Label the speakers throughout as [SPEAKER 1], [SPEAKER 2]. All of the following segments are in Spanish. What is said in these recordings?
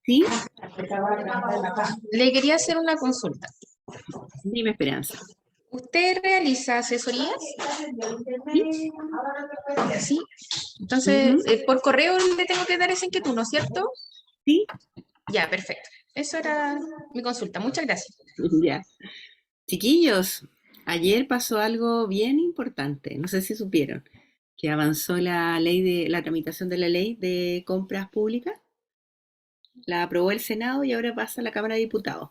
[SPEAKER 1] ¿Sí?
[SPEAKER 2] Le quería hacer una consulta.
[SPEAKER 1] Dime, Esperanza.
[SPEAKER 2] ¿Usted realiza asesorías?
[SPEAKER 1] ¿Sí?
[SPEAKER 2] Sí. Entonces,
[SPEAKER 1] Ujú.
[SPEAKER 2] por correo le tengo que dar esa inquietud, ¿no es cierto?
[SPEAKER 1] ¿Sí?
[SPEAKER 2] Ya, perfecto. Eso era mi consulta. Muchas gracias.
[SPEAKER 1] Ya. Chiquillos, ayer pasó algo bien importante. No sé si supieron que avanzó la tramitación de la ley de compras públicas. La aprobó el Senado y ahora pasa a la Cámara de Diputados.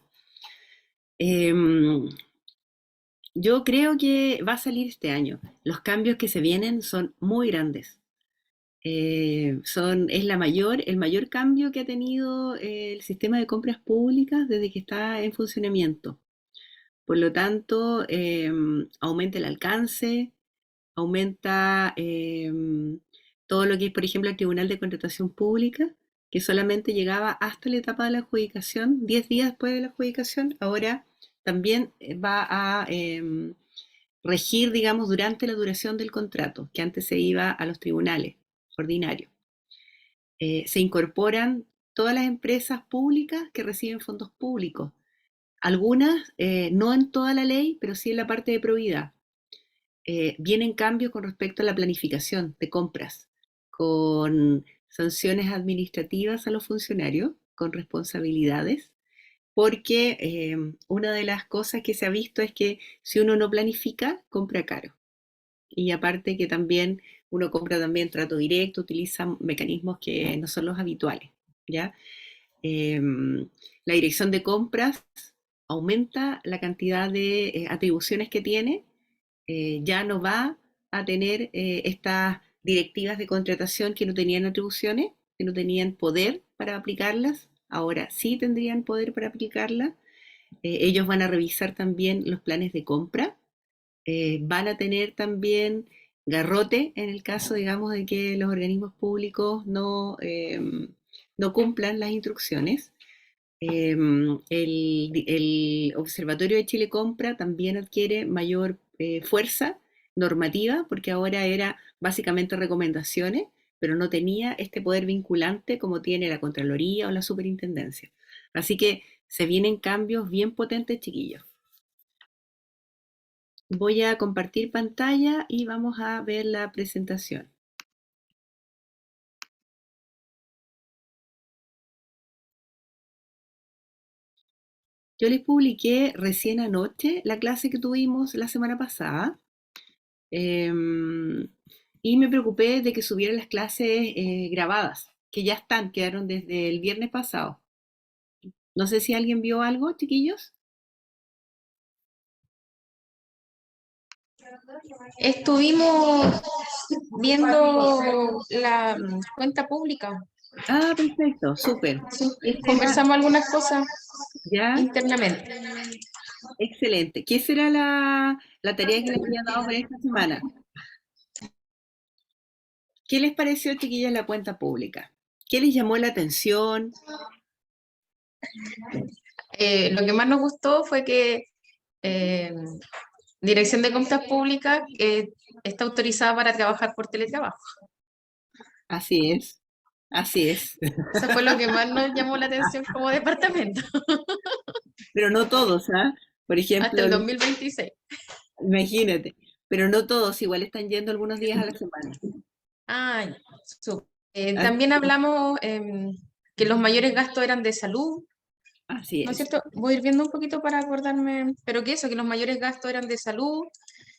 [SPEAKER 1] Em, yo creo que va a salir este año. Los cambios que se vienen son muy grandes. Es el mayor cambio que ha tenido el sistema de compras públicas desde que está en funcionamiento. Por lo tanto, aumenta el alcance, aumenta todo lo que es, por ejemplo, el Tribunal de Contratación Pública, que solamente llegaba hasta la etapa de la adjudicación, 10 días después de la adjudicación, ahora también va a regir, digamos, durante la duración del contrato, que antes se iba a los tribunales ordinarios. Se incorporan todas las empresas públicas que reciben fondos públicos. Algunas, no en toda la ley, pero sí en la parte de probidad. Vienen cambios con respecto a la planificación de compras, con sanciones administrativas a los funcionarios, con responsabilidades, porque una de las cosas que se ha visto es que si uno no planifica, compra caro. Y aparte que también uno compra también trato directo, utiliza mecanismos que no son los habituales, ¿ya? La dirección de compras aumenta la cantidad de atribuciones que tiene, ya no va a tener estas directivas de contratación que no tenían atribuciones, que no tenían poder para aplicarlas, ahora sí tendrían poder para aplicarlas. Ellos van a revisar también los planes de compra, van a tener también garrote en el caso, digamos, de que los organismos públicos no cumplan las instrucciones. El Observatorio de Chile Compra también adquiere mayor fuerza normativa, porque ahora era básicamente recomendaciones, pero no tenía este poder vinculante como tiene la Contraloría o la Superintendencia. Así que se vienen cambios bien potentes, chiquillos. Voy a compartir pantalla y vamos a ver la presentación. Yo les publiqué recién anoche la clase que tuvimos la semana pasada. Y me preocupé de que subieran las clases grabadas, que ya están, quedaron desde el viernes pasado. No sé si alguien vio algo, chiquillos.
[SPEAKER 2] Estuvimos viendo la cuenta pública.
[SPEAKER 1] Ah, perfecto, súper.
[SPEAKER 2] Sí,
[SPEAKER 1] ¿Qué será?
[SPEAKER 2] conversamos algunas cosas
[SPEAKER 1] Ya,
[SPEAKER 2] internamente.
[SPEAKER 1] excelente. ¿Qué será la tarea que les había dado para esta semana? ¿Qué les pareció, chiquillas, la cuenta pública? ¿Qué les llamó la atención?
[SPEAKER 2] Lo que más nos gustó fue que eh, Dirección de Compras Públicas está autorizada para trabajar por teletrabajo.
[SPEAKER 1] Así es, así es.
[SPEAKER 2] Eso fue lo que más nos llamó la atención como departamento,
[SPEAKER 1] Pero no todos, ¿ah? Por
[SPEAKER 2] hasta
[SPEAKER 1] ejemplo,
[SPEAKER 2] el 2026.
[SPEAKER 1] imagínate, pero no todos, igual están yendo algunos días a la semana.
[SPEAKER 2] Ah, ya,
[SPEAKER 1] Así
[SPEAKER 2] también hablamos que los mayores gastos eran de salud,
[SPEAKER 1] así
[SPEAKER 2] ¿no es
[SPEAKER 1] es.
[SPEAKER 2] cierto? Voy a ir viendo un poquito para acordarme, pero que eso, que los mayores gastos eran de salud.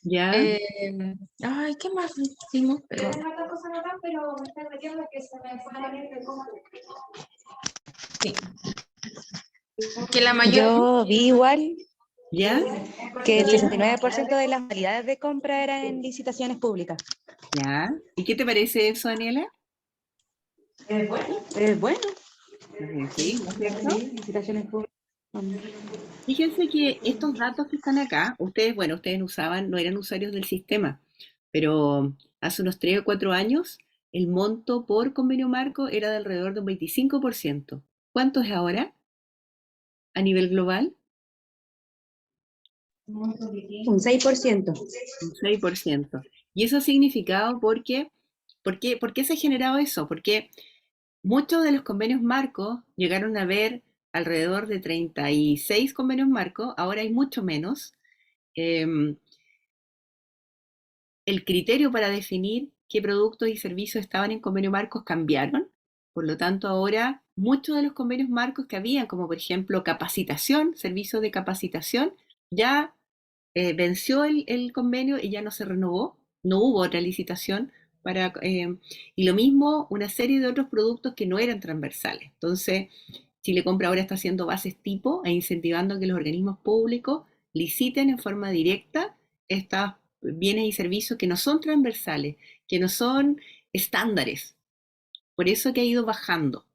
[SPEAKER 1] ¿Ya?
[SPEAKER 2] eh, Ay, ¿qué más hicimos? Sí, que la mayor...
[SPEAKER 3] Yo vi igual
[SPEAKER 1] ¿Ya?
[SPEAKER 3] que el
[SPEAKER 1] ¿Ya?
[SPEAKER 3] 69% de las modalidades de compra eran en licitaciones públicas.
[SPEAKER 1] ¿Ya? ¿Y qué te parece eso, Daniela?
[SPEAKER 3] Es bueno,
[SPEAKER 1] Sí, ¿no es cierto?
[SPEAKER 3] sí, licitaciones públicas.
[SPEAKER 1] Fíjense que estos datos que están acá, ustedes, bueno, ustedes no eran usuarios del sistema, pero hace unos 3 o 4 años el monto por convenio marco era de alrededor de un 25%. ¿Cuánto es ahora a nivel global?
[SPEAKER 3] Un 6%.
[SPEAKER 1] Un 6%. Y eso ha significado ¿por qué se ha generado eso? Porque muchos de los convenios marcos llegaron a haber alrededor de 36 convenios marcos, ahora hay mucho menos. Em, el criterio para definir qué productos y servicios estaban en convenio marcos cambiaron. Por lo tanto, ahora muchos de los convenios marcos que habían, como por ejemplo capacitación, servicios de capacitación, ya venció el convenio y ya no se renovó, no hubo otra licitación para, y lo mismo una serie de otros productos que no eran transversales. Entonces, Chile Compra ahora está haciendo bases tipo e incentivando que los organismos públicos liciten en forma directa estos bienes y servicios que no son transversales, que no son estándares. Por eso que ha ido bajando.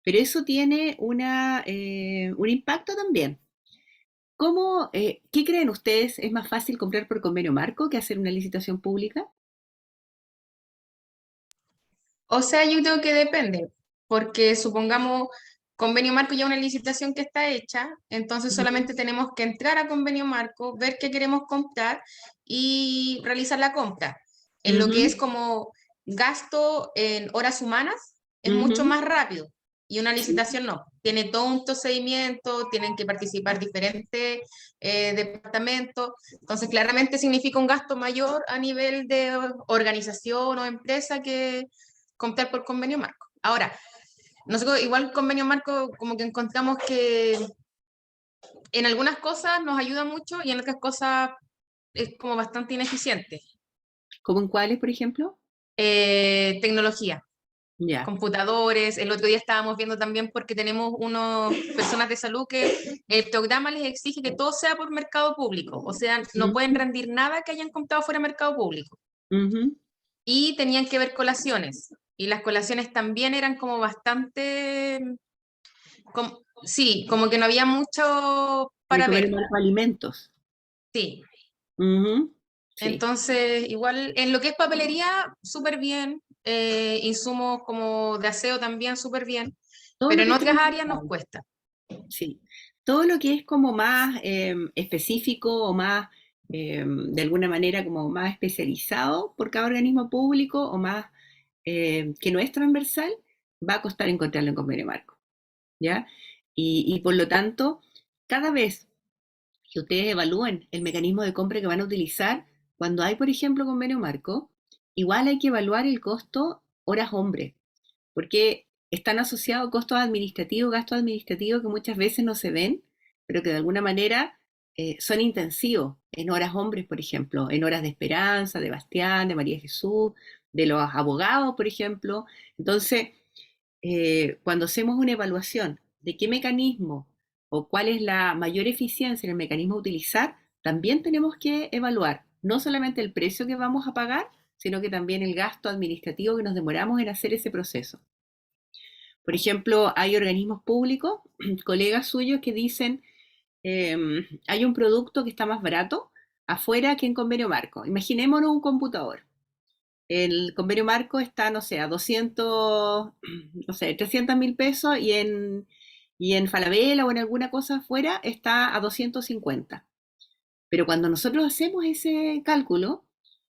[SPEAKER 1] Pero eso tiene un impacto también. ¿Qué creen ustedes? ¿Es más fácil comprar por convenio marco que hacer una licitación pública?
[SPEAKER 2] O sea, yo creo que depende, porque supongamos convenio marco ya una licitación que está hecha, entonces
[SPEAKER 1] Ujú,
[SPEAKER 2] solamente tenemos que entrar a convenio marco, ver qué queremos comprar y realizar la compra. En lo que es
[SPEAKER 1] ujú,
[SPEAKER 2] como gasto en horas humanas, es mucho
[SPEAKER 1] ujú.
[SPEAKER 2] más rápido. Y una
[SPEAKER 1] Sí,
[SPEAKER 2] licitación no, tiene todo un procedimiento, tienen que participar diferentes departamentos, entonces claramente significa un gasto mayor a nivel de organización o empresa que comprar por convenio marco. Ahora, nosotros igual convenio marco como que encontramos que en algunas cosas nos ayuda mucho y en otras cosas es como bastante ineficiente.
[SPEAKER 1] ¿cómo en cuáles, por ejemplo?
[SPEAKER 2] Tecnología,
[SPEAKER 1] Ya.
[SPEAKER 2] computadores, el otro día estábamos viendo también porque tenemos unos personas de salud que el programa les exige que todo sea por mercado público, o sea, no pueden
[SPEAKER 1] Ujú,
[SPEAKER 2] rendir nada que hayan comprado fuera de mercado público.
[SPEAKER 1] ujú.
[SPEAKER 2] Y tenían que ver colaciones, y las colaciones también eran como bastante sí, como que no había mucho
[SPEAKER 1] El
[SPEAKER 2] para
[SPEAKER 1] convenio
[SPEAKER 2] ver,
[SPEAKER 1] marco alimentos.
[SPEAKER 2] sí.
[SPEAKER 1] Ujú, sí.
[SPEAKER 2] Entonces, igual en lo que es papelería, súper bien, insumos como de aseo también súper bien,
[SPEAKER 1] Todo
[SPEAKER 2] pero
[SPEAKER 1] lo
[SPEAKER 2] en
[SPEAKER 1] que es
[SPEAKER 2] otras áreas nos
[SPEAKER 1] transversal.
[SPEAKER 2] cuesta.
[SPEAKER 1] Sí. Todo lo que es como más específico o más, de alguna manera, como más especializado por cada organismo público o más que no es transversal, va a costar encontrarlo en convenio marco. ¿Ya? Y por lo tanto, cada vez que ustedes evalúen el mecanismo de compra que van a utilizar, cuando hay, por ejemplo, convenio marco, igual hay que evaluar el costo horas hombre, porque están asociados costos administrativos, gastos administrativos que muchas veces no se ven, pero que de alguna manera son intensivos en horas hombres, por ejemplo, en horas de Esperanza, de Bastián, de María Jesús, de los abogados, por ejemplo. Entonces, cuando hacemos una evaluación de qué mecanismo o cuál es la mayor eficiencia en el mecanismo a utilizar, también tenemos que evaluar no solamente el precio que vamos a pagar, sino que también el gasto administrativo que nos demoramos en hacer ese proceso. Por ejemplo, hay organismos públicos, colegas suyos que dicen, hay un producto que está más barato afuera que en convenio marco. Imaginémonos un computador. El convenio marco está, no sé, a 200, no sé, 300.000 pesos y en Falabella o en alguna cosa afuera está a 250. Pero cuando nosotros hacemos ese cálculo,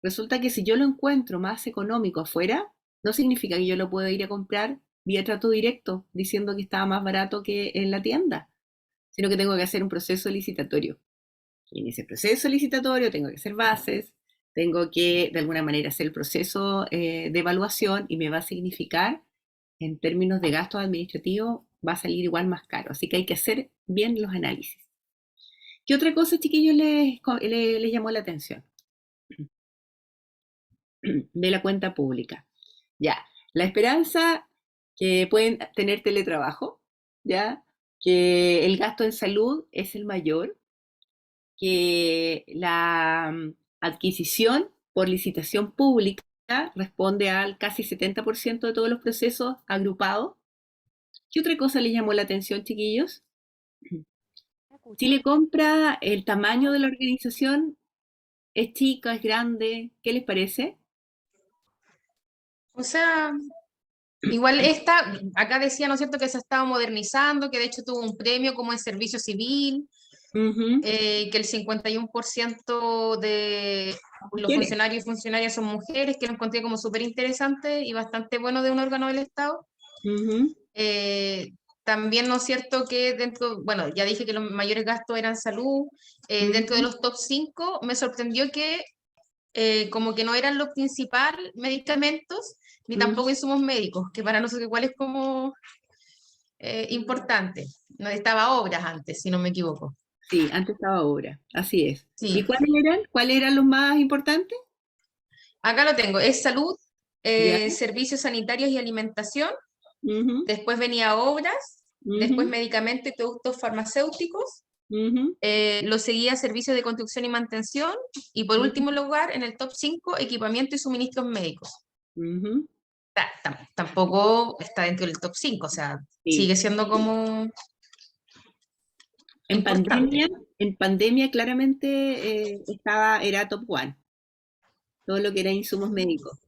[SPEAKER 1] resulta que si yo lo encuentro más económico afuera, no significa que yo lo puedo ir a comprar vía trato directo diciendo que estaba más barato que en la tienda, sino que tengo que hacer un proceso licitatorio. Y en ese proceso licitatorio tengo que hacer bases, tengo que de alguna manera hacer el proceso de evaluación y me va a significar, en términos de gastos administrativos, va a salir igual más caro. Así que hay que hacer bien los análisis. ¿Qué otra cosa, chiquillos, les llamó la atención de la cuenta pública? Ya, la esperanza que pueden tener teletrabajo, ya, que el gasto en salud es el mayor, que la adquisición por licitación pública responde al casi 70% de todos los procesos agrupados. ¿Qué otra cosa les llamó la atención, chiquillos?
[SPEAKER 3] ¿Me escuchan?
[SPEAKER 1] Chile Compra, el tamaño de la organización es chica, es grande, ¿qué les parece?
[SPEAKER 2] O sea, igual esta, acá decía, ¿no es cierto?, que se estaba modernizando, que de hecho tuvo un premio como en servicio civil,
[SPEAKER 1] Ujú.
[SPEAKER 2] que el 51% de los
[SPEAKER 1] Mujeres.
[SPEAKER 2] funcionarios y funcionarias son mujeres, que lo encontré como súper interesante y bastante bueno de un órgano del Estado.
[SPEAKER 1] Ujú,
[SPEAKER 2] También, ¿no es cierto?, que dentro, bueno, ya dije que los mayores gastos eran salud. Dentro de
[SPEAKER 1] ujú,
[SPEAKER 2] los top 5 me sorprendió que como que no eran lo principal medicamentos, ni
[SPEAKER 1] ujú.
[SPEAKER 2] tampoco insumos médicos, que para nosotros igual es como importante. No estaba obras antes, si no me equivoco.
[SPEAKER 1] Sí, antes estaba obra, así es. ¿Y
[SPEAKER 2] Sí,
[SPEAKER 1] cuáles eran? ¿Cuáles eran los más importantes?
[SPEAKER 2] acá lo tengo. Es salud,
[SPEAKER 1] Ya.
[SPEAKER 2] servicios sanitarios y alimentación.
[SPEAKER 1] Ujú,
[SPEAKER 2] Después venía obras, después
[SPEAKER 1] ujú,
[SPEAKER 2] medicamentos y productos farmacéuticos.
[SPEAKER 1] ujú,
[SPEAKER 2] Lo seguía servicios de construcción y mantención. Y por
[SPEAKER 1] ujú,
[SPEAKER 2] último lugar, en el top 5 equipamiento y suministros médicos.
[SPEAKER 1] ujú.
[SPEAKER 2] Tampoco está dentro del top 5, o sea,
[SPEAKER 1] Sí.
[SPEAKER 2] sigue siendo como
[SPEAKER 1] En
[SPEAKER 2] importante.
[SPEAKER 1] pandemia, en pandemia claramente era top one, todo lo que era insumos médicos,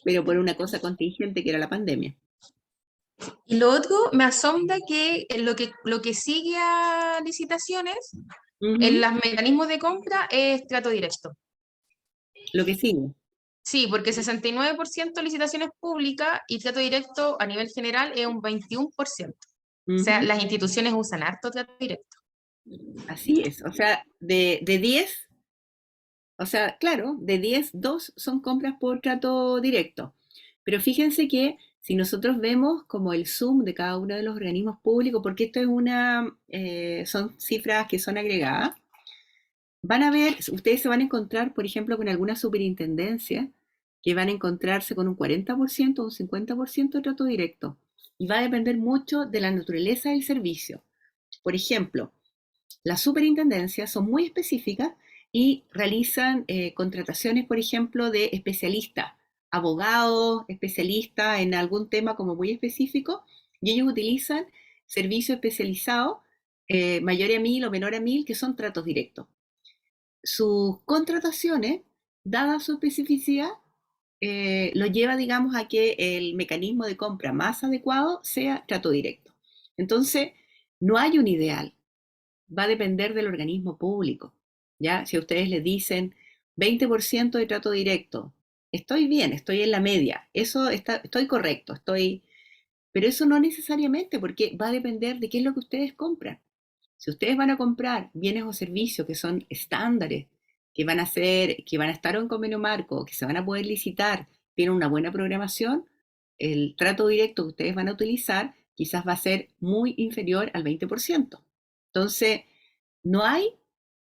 [SPEAKER 1] pero por una cosa contingente que era la pandemia.
[SPEAKER 2] Y lo otro, me asombra que lo que sigue a licitaciones, en
[SPEAKER 1] Ujú.
[SPEAKER 2] los mecanismos de compra, es trato directo.
[SPEAKER 1] Lo que sigue.
[SPEAKER 2] Sí, porque 69% licitaciones públicas y trato directo a nivel general es un 21%. O sea,
[SPEAKER 1] Ujú.
[SPEAKER 2] las instituciones usan harto trato directo.
[SPEAKER 1] Así es. O sea, de 10, o sea, claro, de 10, 2 son compras por trato directo. Pero fíjense que si nosotros vemos como el sum de cada uno de los organismos públicos, porque esto es son cifras que son agregadas, van a ver, ustedes se van a encontrar, por ejemplo, con alguna superintendencia que van a encontrarse con un 40% o un 50% de trato directo. Y va a depender mucho de la naturaleza del servicio. Por ejemplo, las superintendencias son muy específicas y realizan contrataciones, por ejemplo, de especialistas, abogados, especialistas en algún tema como muy específico, y ellos utilizan servicios especializados, mayor a 1000 o menor a 1000, que son tratos directos. Sus contrataciones, dada su especificidad, lo lleva, digamos, a que el mecanismo de compra más adecuado sea trato directo. Entonces, no hay un ideal, va a depender del organismo público. ¿Ya? Si a ustedes les dicen 20% de trato directo, estoy bien, estoy en la media, estoy correcto, pero eso no necesariamente, porque va a depender de qué es lo que ustedes compran. Si ustedes van a comprar bienes o servicios que son estándares, que van a estar en convenio marco, que se van a poder licitar, tienen una buena programación, el trato directo que ustedes van a utilizar quizás va a ser muy inferior al 20%. Entonces, no hay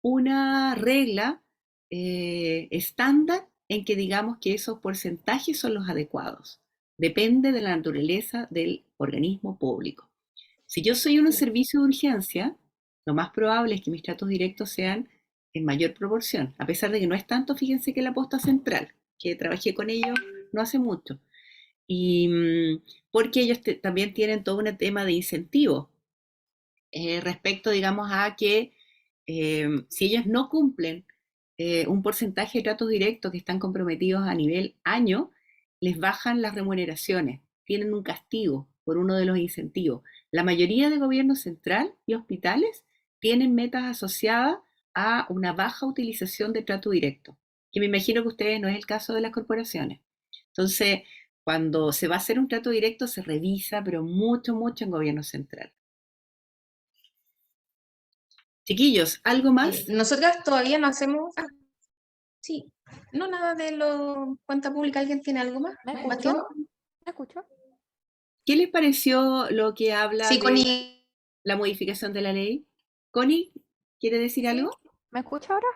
[SPEAKER 1] una regla estándar en que digamos que esos porcentajes son los adecuados. Depende de la naturaleza del organismo público. Si yo soy un servicio de urgencia, lo más probable es que mis tratos directos sean en mayor proporción, a pesar de que no es tanto, fíjense que la posta central, que trabajé con ellos no hace mucho, y porque ellos también tienen todo un tema de incentivo respecto, digamos, a que si ellos no cumplen un porcentaje de tratos directos que están comprometidos a nivel año, les bajan las remuneraciones, tienen un castigo por uno de los incentivos. La mayoría de gobierno central y hospitales tienen metas asociadas a una baja utilización de trato directo, que me imagino que ustedes no es el caso de las corporaciones. Entonces, cuando se va a hacer un trato directo, se revisa, pero mucho, mucho en gobierno central. Chiquillos, ¿algo más?
[SPEAKER 2] Nosotras todavía no hacemos, sí, no nada de lo cuenta pública. ¿Alguien tiene algo más?
[SPEAKER 3] ¿Me
[SPEAKER 2] Bastián.
[SPEAKER 3] escuchó? ¿Me escuchó?
[SPEAKER 1] ¿Qué les pareció lo que habla
[SPEAKER 2] Sí,
[SPEAKER 1] de
[SPEAKER 2] Connie.
[SPEAKER 1] la modificación de la ley? Connie, ¿quiere decir
[SPEAKER 3] ¿Sí?
[SPEAKER 1] algo?
[SPEAKER 3] ¿Me escucha ahora?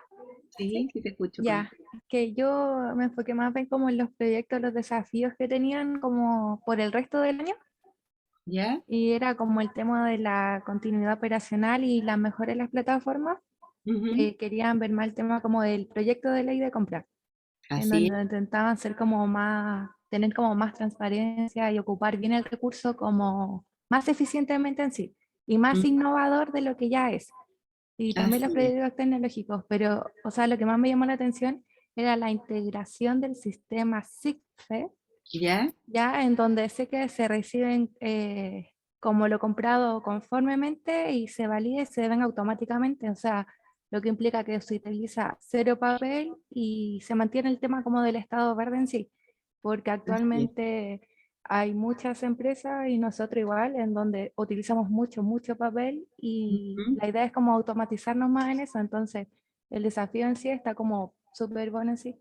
[SPEAKER 1] Sí,
[SPEAKER 3] Sí.
[SPEAKER 1] sí te escucho, Connie.
[SPEAKER 3] Ya, que yo me enfoqué más bien como en los proyectos, los desafíos que tenían como por el resto del año,
[SPEAKER 1] ¿Ya?
[SPEAKER 3] y era como el tema de la continuidad operacional y las mejoras en las plataformas.
[SPEAKER 1] Ujú.
[SPEAKER 3] Querían ver más el tema como del proyecto de ley de compra, en
[SPEAKER 1] Así es.
[SPEAKER 3] donde intentaban ser como más, tener como más transparencia y ocupar bien el recurso como más eficientemente en sí y más
[SPEAKER 1] Ujú.
[SPEAKER 3] innovador de lo que ya es. Y también los
[SPEAKER 1] Así es.
[SPEAKER 3] proyectos tecnológicos, pero, o sea, lo que más me llamó la atención era la integración del sistema SIGFE,
[SPEAKER 1] ¿Ya?
[SPEAKER 3] ya en donde sé que se reciben como lo comprado conformemente y se valida y se ven automáticamente, o sea, lo que implica que se utiliza cero papel y se mantiene el tema como del estado verde en sí, porque
[SPEAKER 1] Así es.
[SPEAKER 3] actualmente hay muchas empresas y nosotros igual, en donde utilizamos mucho papel y
[SPEAKER 1] Ujú.
[SPEAKER 3] la idea es como automatizarnos más en eso, entonces el desafío en sí está como súper bueno en sí.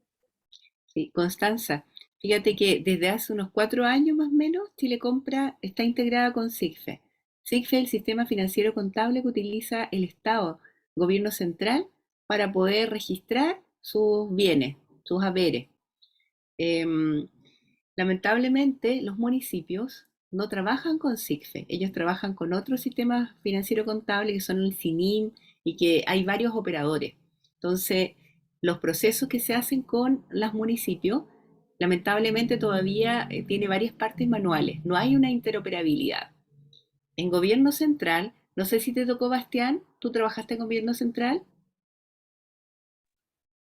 [SPEAKER 1] Sí, Constanza, fíjate que desde hace unos 4 años más o menos, Chile Compra está integrada con SIGFE. SIGFE es el sistema financiero contable que utiliza el Estado, gobierno central, para poder registrar sus bienes, sus haberes. Em, Lamentablemente, los municipios no trabajan con SIGFE, ellos trabajan con otros sistemas financiero contable que son el SINIM y que hay varios operadores. Entonces, los procesos que se hacen con los municipios, lamentablemente todavía tiene varias partes manuales, no hay una interoperabilidad. En gobierno central, no sé si te tocó, Bastián, ¿tú trabajaste en gobierno central?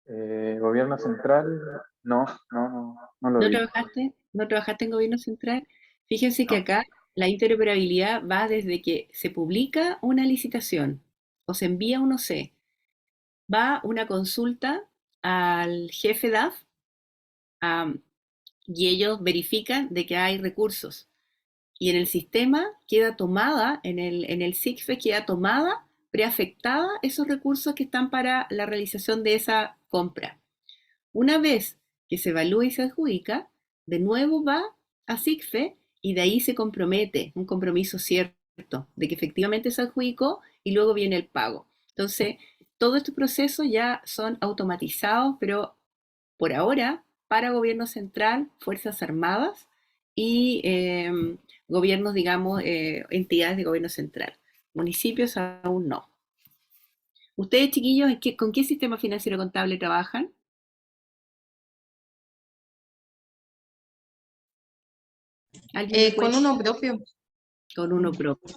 [SPEAKER 4] Gobierno central, no lo
[SPEAKER 1] ¿No
[SPEAKER 4] vi.
[SPEAKER 1] trabajaste? ¿No trabajaste en gobierno central? Fíjense que
[SPEAKER 4] No.
[SPEAKER 1] acá la interoperabilidad va desde que se publica una licitación o se envía un OC, va una consulta al jefe DAF, am, y ellos verifican de que hay recursos. Y en el sistema queda tomada, en el SIGFE queda tomada, preafectada esos recursos que están para la realización de esa compra. Una vez que se evalúa y se adjudica, de nuevo va a SIGFE y de ahí se compromete, un compromiso cierto, de que efectivamente se adjudicó y luego viene el pago. Entonces, todos estos procesos ya son automatizados, pero por ahora para gobierno central, Fuerzas Armadas y gobiernos, digamos, entidades de gobierno central. Municipios aún no. ¿Ustedes, chiquillos, con qué sistema financiero contable trabajan? ¿Alguien me
[SPEAKER 2] Con
[SPEAKER 1] cuenta?
[SPEAKER 2] uno propio.
[SPEAKER 1] Con uno propio.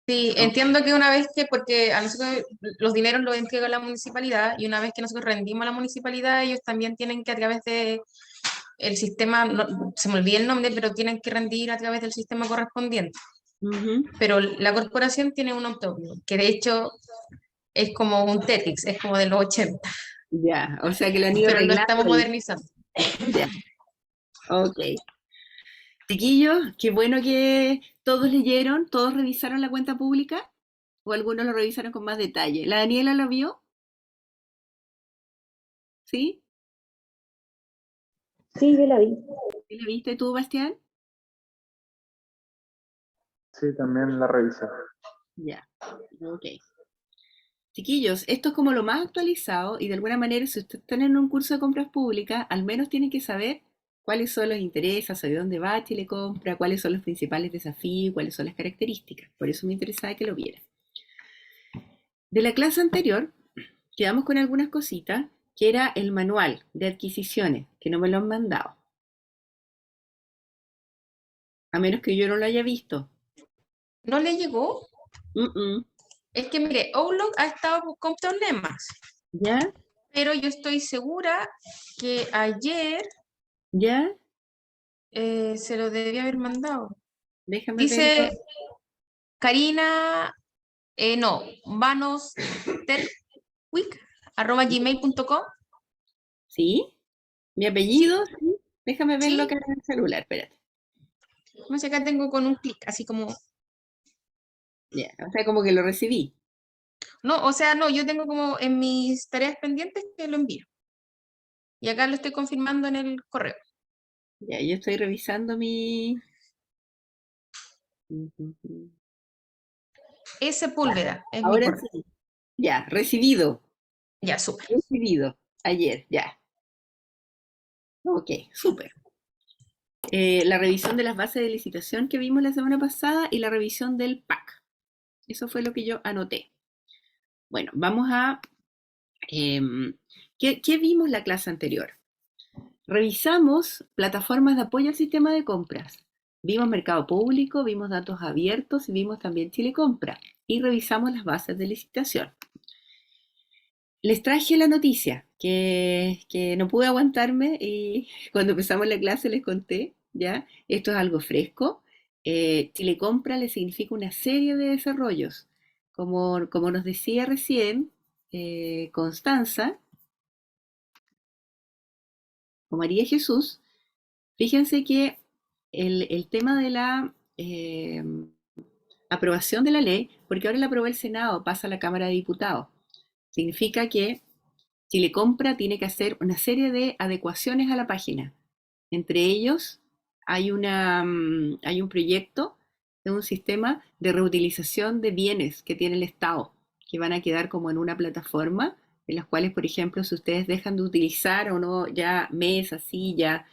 [SPEAKER 2] Sí,
[SPEAKER 1] ¿No?
[SPEAKER 2] entiendo que una vez que, porque a nosotros los dineros los entrega la municipalidad y una vez que nosotros rendimos a la municipalidad, ellos también tienen que a través de el sistema, se me olvida el nombre, pero tienen que rendir a través del sistema correspondiente.
[SPEAKER 1] Ujú.
[SPEAKER 2] Pero la corporación tiene un propio, que de hecho es como un Tetris, es como de los 80,
[SPEAKER 1] Ya, o sea que lo han ido
[SPEAKER 2] pero lo
[SPEAKER 1] arreglando
[SPEAKER 2] estamos
[SPEAKER 1] ahí.
[SPEAKER 2] modernizando.
[SPEAKER 1] Ya, ok. Chiquillos, qué bueno que todos leyeron, todos revisaron la cuenta pública, o algunos lo revisaron con más detalle. ¿La Daniela lo vio? ¿Sí?
[SPEAKER 5] Sí, yo la vi.
[SPEAKER 1] ¿Sí lo viste tú, Bastián?
[SPEAKER 4] Sí, también la revisé.
[SPEAKER 1] Ya, ok. Chiquillos, esto es como lo más actualizado y de alguna manera si ustedes están en un curso de compras públicas, al menos tienen que saber cuáles son los intereses, hacia dónde va Chile Compra, cuáles son los principales desafíos, cuáles son las características. Por eso me interesaba que lo vieran. De la clase anterior, quedamos con algunas cositas, que era el manual de adquisiciones, que no me lo han mandado, a menos que yo no lo haya visto.
[SPEAKER 2] ¿No le llegó?
[SPEAKER 1] Mm, mm.
[SPEAKER 2] Es que mire, Outlook ha estado con problemas,
[SPEAKER 1] ¿Ya?
[SPEAKER 2] pero yo estoy segura que ayer
[SPEAKER 1] ¿Ya?
[SPEAKER 2] se lo debía haber mandado.
[SPEAKER 1] Déjame verlo.
[SPEAKER 2] Dice Karina, no, vanos@gmail.com.
[SPEAKER 1] ¿Sí? ¿Mi
[SPEAKER 2] Sí,
[SPEAKER 1] apellido? Sí. Déjame verlo
[SPEAKER 2] sí,
[SPEAKER 1] acá en el celular, espérate.
[SPEAKER 2] no sé, acá tengo con un clic, así como,
[SPEAKER 1] Ya, o sea, como que lo recibí.
[SPEAKER 2] no, o sea, no, yo tengo como en mis tareas pendientes que lo envío. Y acá lo estoy confirmando en el correo.
[SPEAKER 1] Ya, yo estoy revisando mi...
[SPEAKER 2] Sepúlveda es mi
[SPEAKER 1] Ahora
[SPEAKER 2] correo.
[SPEAKER 1] sí. Ya, recibido.
[SPEAKER 2] Ya, súper.
[SPEAKER 1] Recibido. Ayer, ya. Ok, súper. La revisión de las bases de licitación que vimos la semana pasada y la revisión del PAC. Eso fue lo que yo anoté. Bueno, vamos a... ¿qué vimos la clase anterior? Revisamos plataformas de apoyo al sistema de compras. Vimos mercado público, vimos datos abiertos y vimos también Chile Compra. Y revisamos las bases de licitación. Les traje la noticia que no pude aguantarme y cuando empezamos la clase les conté, ¿ya? Esto es algo fresco. Chile Compra le significa una serie de desarrollos. Como nos decía recién Constanza o María Jesús, fíjense que el tema de la aprobación de la ley, porque ahora la aprobó el Senado, pasa a la Cámara de Diputados. Significa que Chile Compra tiene que hacer una serie de adecuaciones a la página. Entre ellos, hay un proyecto de un sistema de reutilización de bienes que tiene el Estado, que van a quedar como en una plataforma, en las cuales, por ejemplo, si ustedes dejan de utilizar o no ya mesa, silla,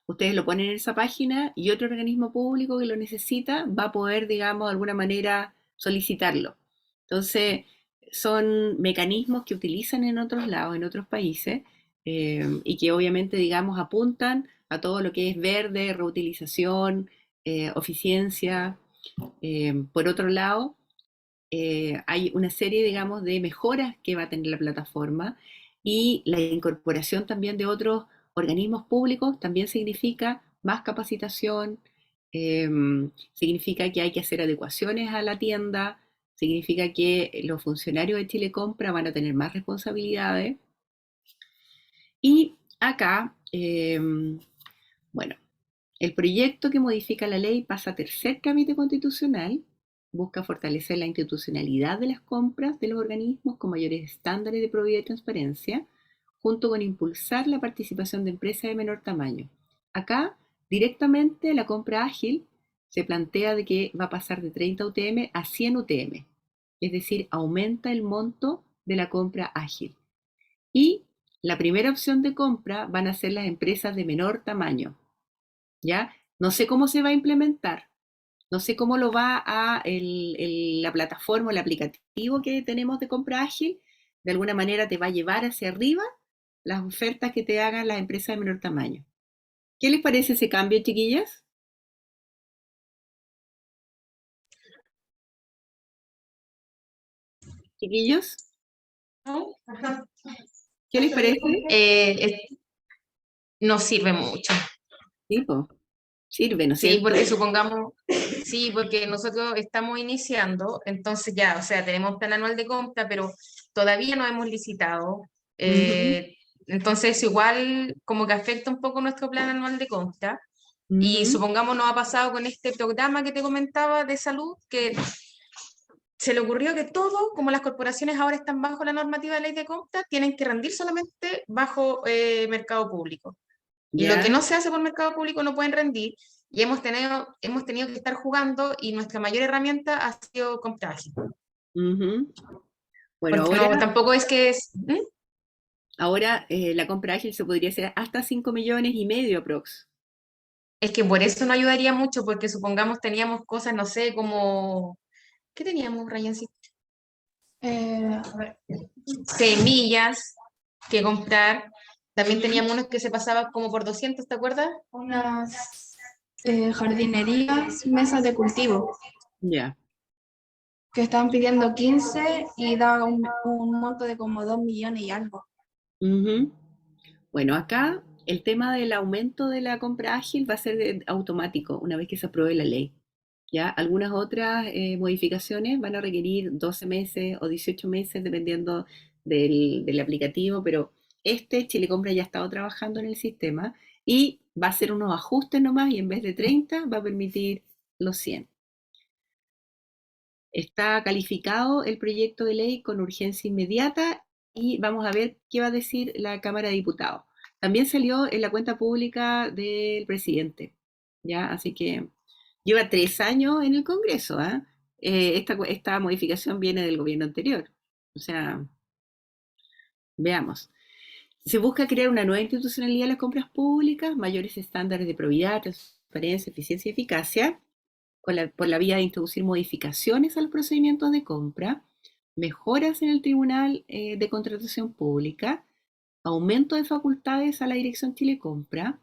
[SPEAKER 1] ustedes lo ponen en esa página y otro organismo público que lo necesita va a poder, digamos, de alguna manera solicitarlo. Entonces, son mecanismos que utilizan en otros lados, en otros países, y que obviamente, digamos, apuntan a todo lo que es verde, reutilización, eficiencia. Por otro lado, hay una serie, digamos, de mejoras que va a tener la plataforma y la incorporación también de otros organismos públicos también significa más capacitación, eh, significa que hay que hacer adecuaciones a la tienda, significa que los funcionarios de Chile Compra van a tener más responsabilidades. Y acá, bueno, el proyecto que modifica la ley pasa a tercer trámite constitucional, busca fortalecer la institucionalidad de las compras de los organismos con mayores estándares de probidad y transparencia, junto con impulsar la participación de empresas de menor tamaño. Acá, directamente, la compra ágil se plantea de que va a pasar de 30 UTM a 100 UTM, es decir, aumenta el monto de la compra ágil. Y la primera opción de compra van a ser las empresas de menor tamaño, ¿ya? No sé cómo se va a implementar, no sé cómo lo va a la plataforma, el aplicativo que tenemos de compra ágil, de alguna manera te va a llevar hacia arriba las ofertas que te hagan las empresas de menor tamaño. ¿Qué les parece ese cambio, chiquillas? Chiquillos, ¿qué les parece?
[SPEAKER 2] No sirve mucho.
[SPEAKER 1] Sí, po, sirve, ¿no es
[SPEAKER 2] Sí,
[SPEAKER 1] cierto?
[SPEAKER 2] porque supongamos, sí, porque nosotros estamos iniciando, entonces ya, o sea, tenemos plan anual de compra, pero todavía no hemos licitado. Entonces, igual como que afecta un poco nuestro plan anual de compra. Y supongamos nos ha pasado con este programa que te comentaba de salud, que se le ocurrió que todo, como las corporaciones ahora están bajo la normativa de ley de compra, tienen que rendir solamente bajo mercado público. Y lo que
[SPEAKER 1] Ya.
[SPEAKER 2] no se hace por mercado público no pueden rendir. Y hemos tenido que estar jugando y nuestra mayor herramienta ha sido comprar ágil.
[SPEAKER 1] Ujú. Bueno,
[SPEAKER 2] Porque no, tampoco es que es...
[SPEAKER 1] ahora la compra ágil se podría hacer hasta 5,5 millones aprox.
[SPEAKER 2] Es que por eso no ayudaría mucho, porque supongamos teníamos cosas, no sé, como... ¿Qué teníamos, Rayancito?
[SPEAKER 5] A ver,
[SPEAKER 2] Semillas que comprar. También teníamos unos que se pasaban como por 200, ¿te acuerdas?
[SPEAKER 5] unas jardinerías, mesas de cultivo,
[SPEAKER 1] Ya.
[SPEAKER 5] que estaban pidiendo 15 y da un monto de como 2 millones y algo.
[SPEAKER 1] Ujú. Bueno, acá el tema del aumento de la compra ágil va a ser automático una vez que se apruebe la ley. ¿Ya? Algunas otras modificaciones van a requerir 12 meses o 18 meses dependiendo del aplicativo, pero Chile Compra ya ha estado trabajando en el sistema y va a hacer unos ajustes nomás y en vez de 30 va a permitir los 100. Está calificado el proyecto de ley con urgencia inmediata y vamos a ver qué va a decir la Cámara de Diputados. También salió en la cuenta pública del presidente, ¿ya? Así que lleva 3 años en el Congreso, ¿ah? Esta modificación viene del gobierno anterior. O sea, veamos. Se busca crear una nueva institucionalidad de las compras públicas, mayores estándares de probidad, transparencia, eficiencia y eficacia, por la vía de introducir modificaciones a los procedimientos de compra, mejoras en el Tribunal de Contratación Pública, aumento de facultades a la Dirección Chile Compra,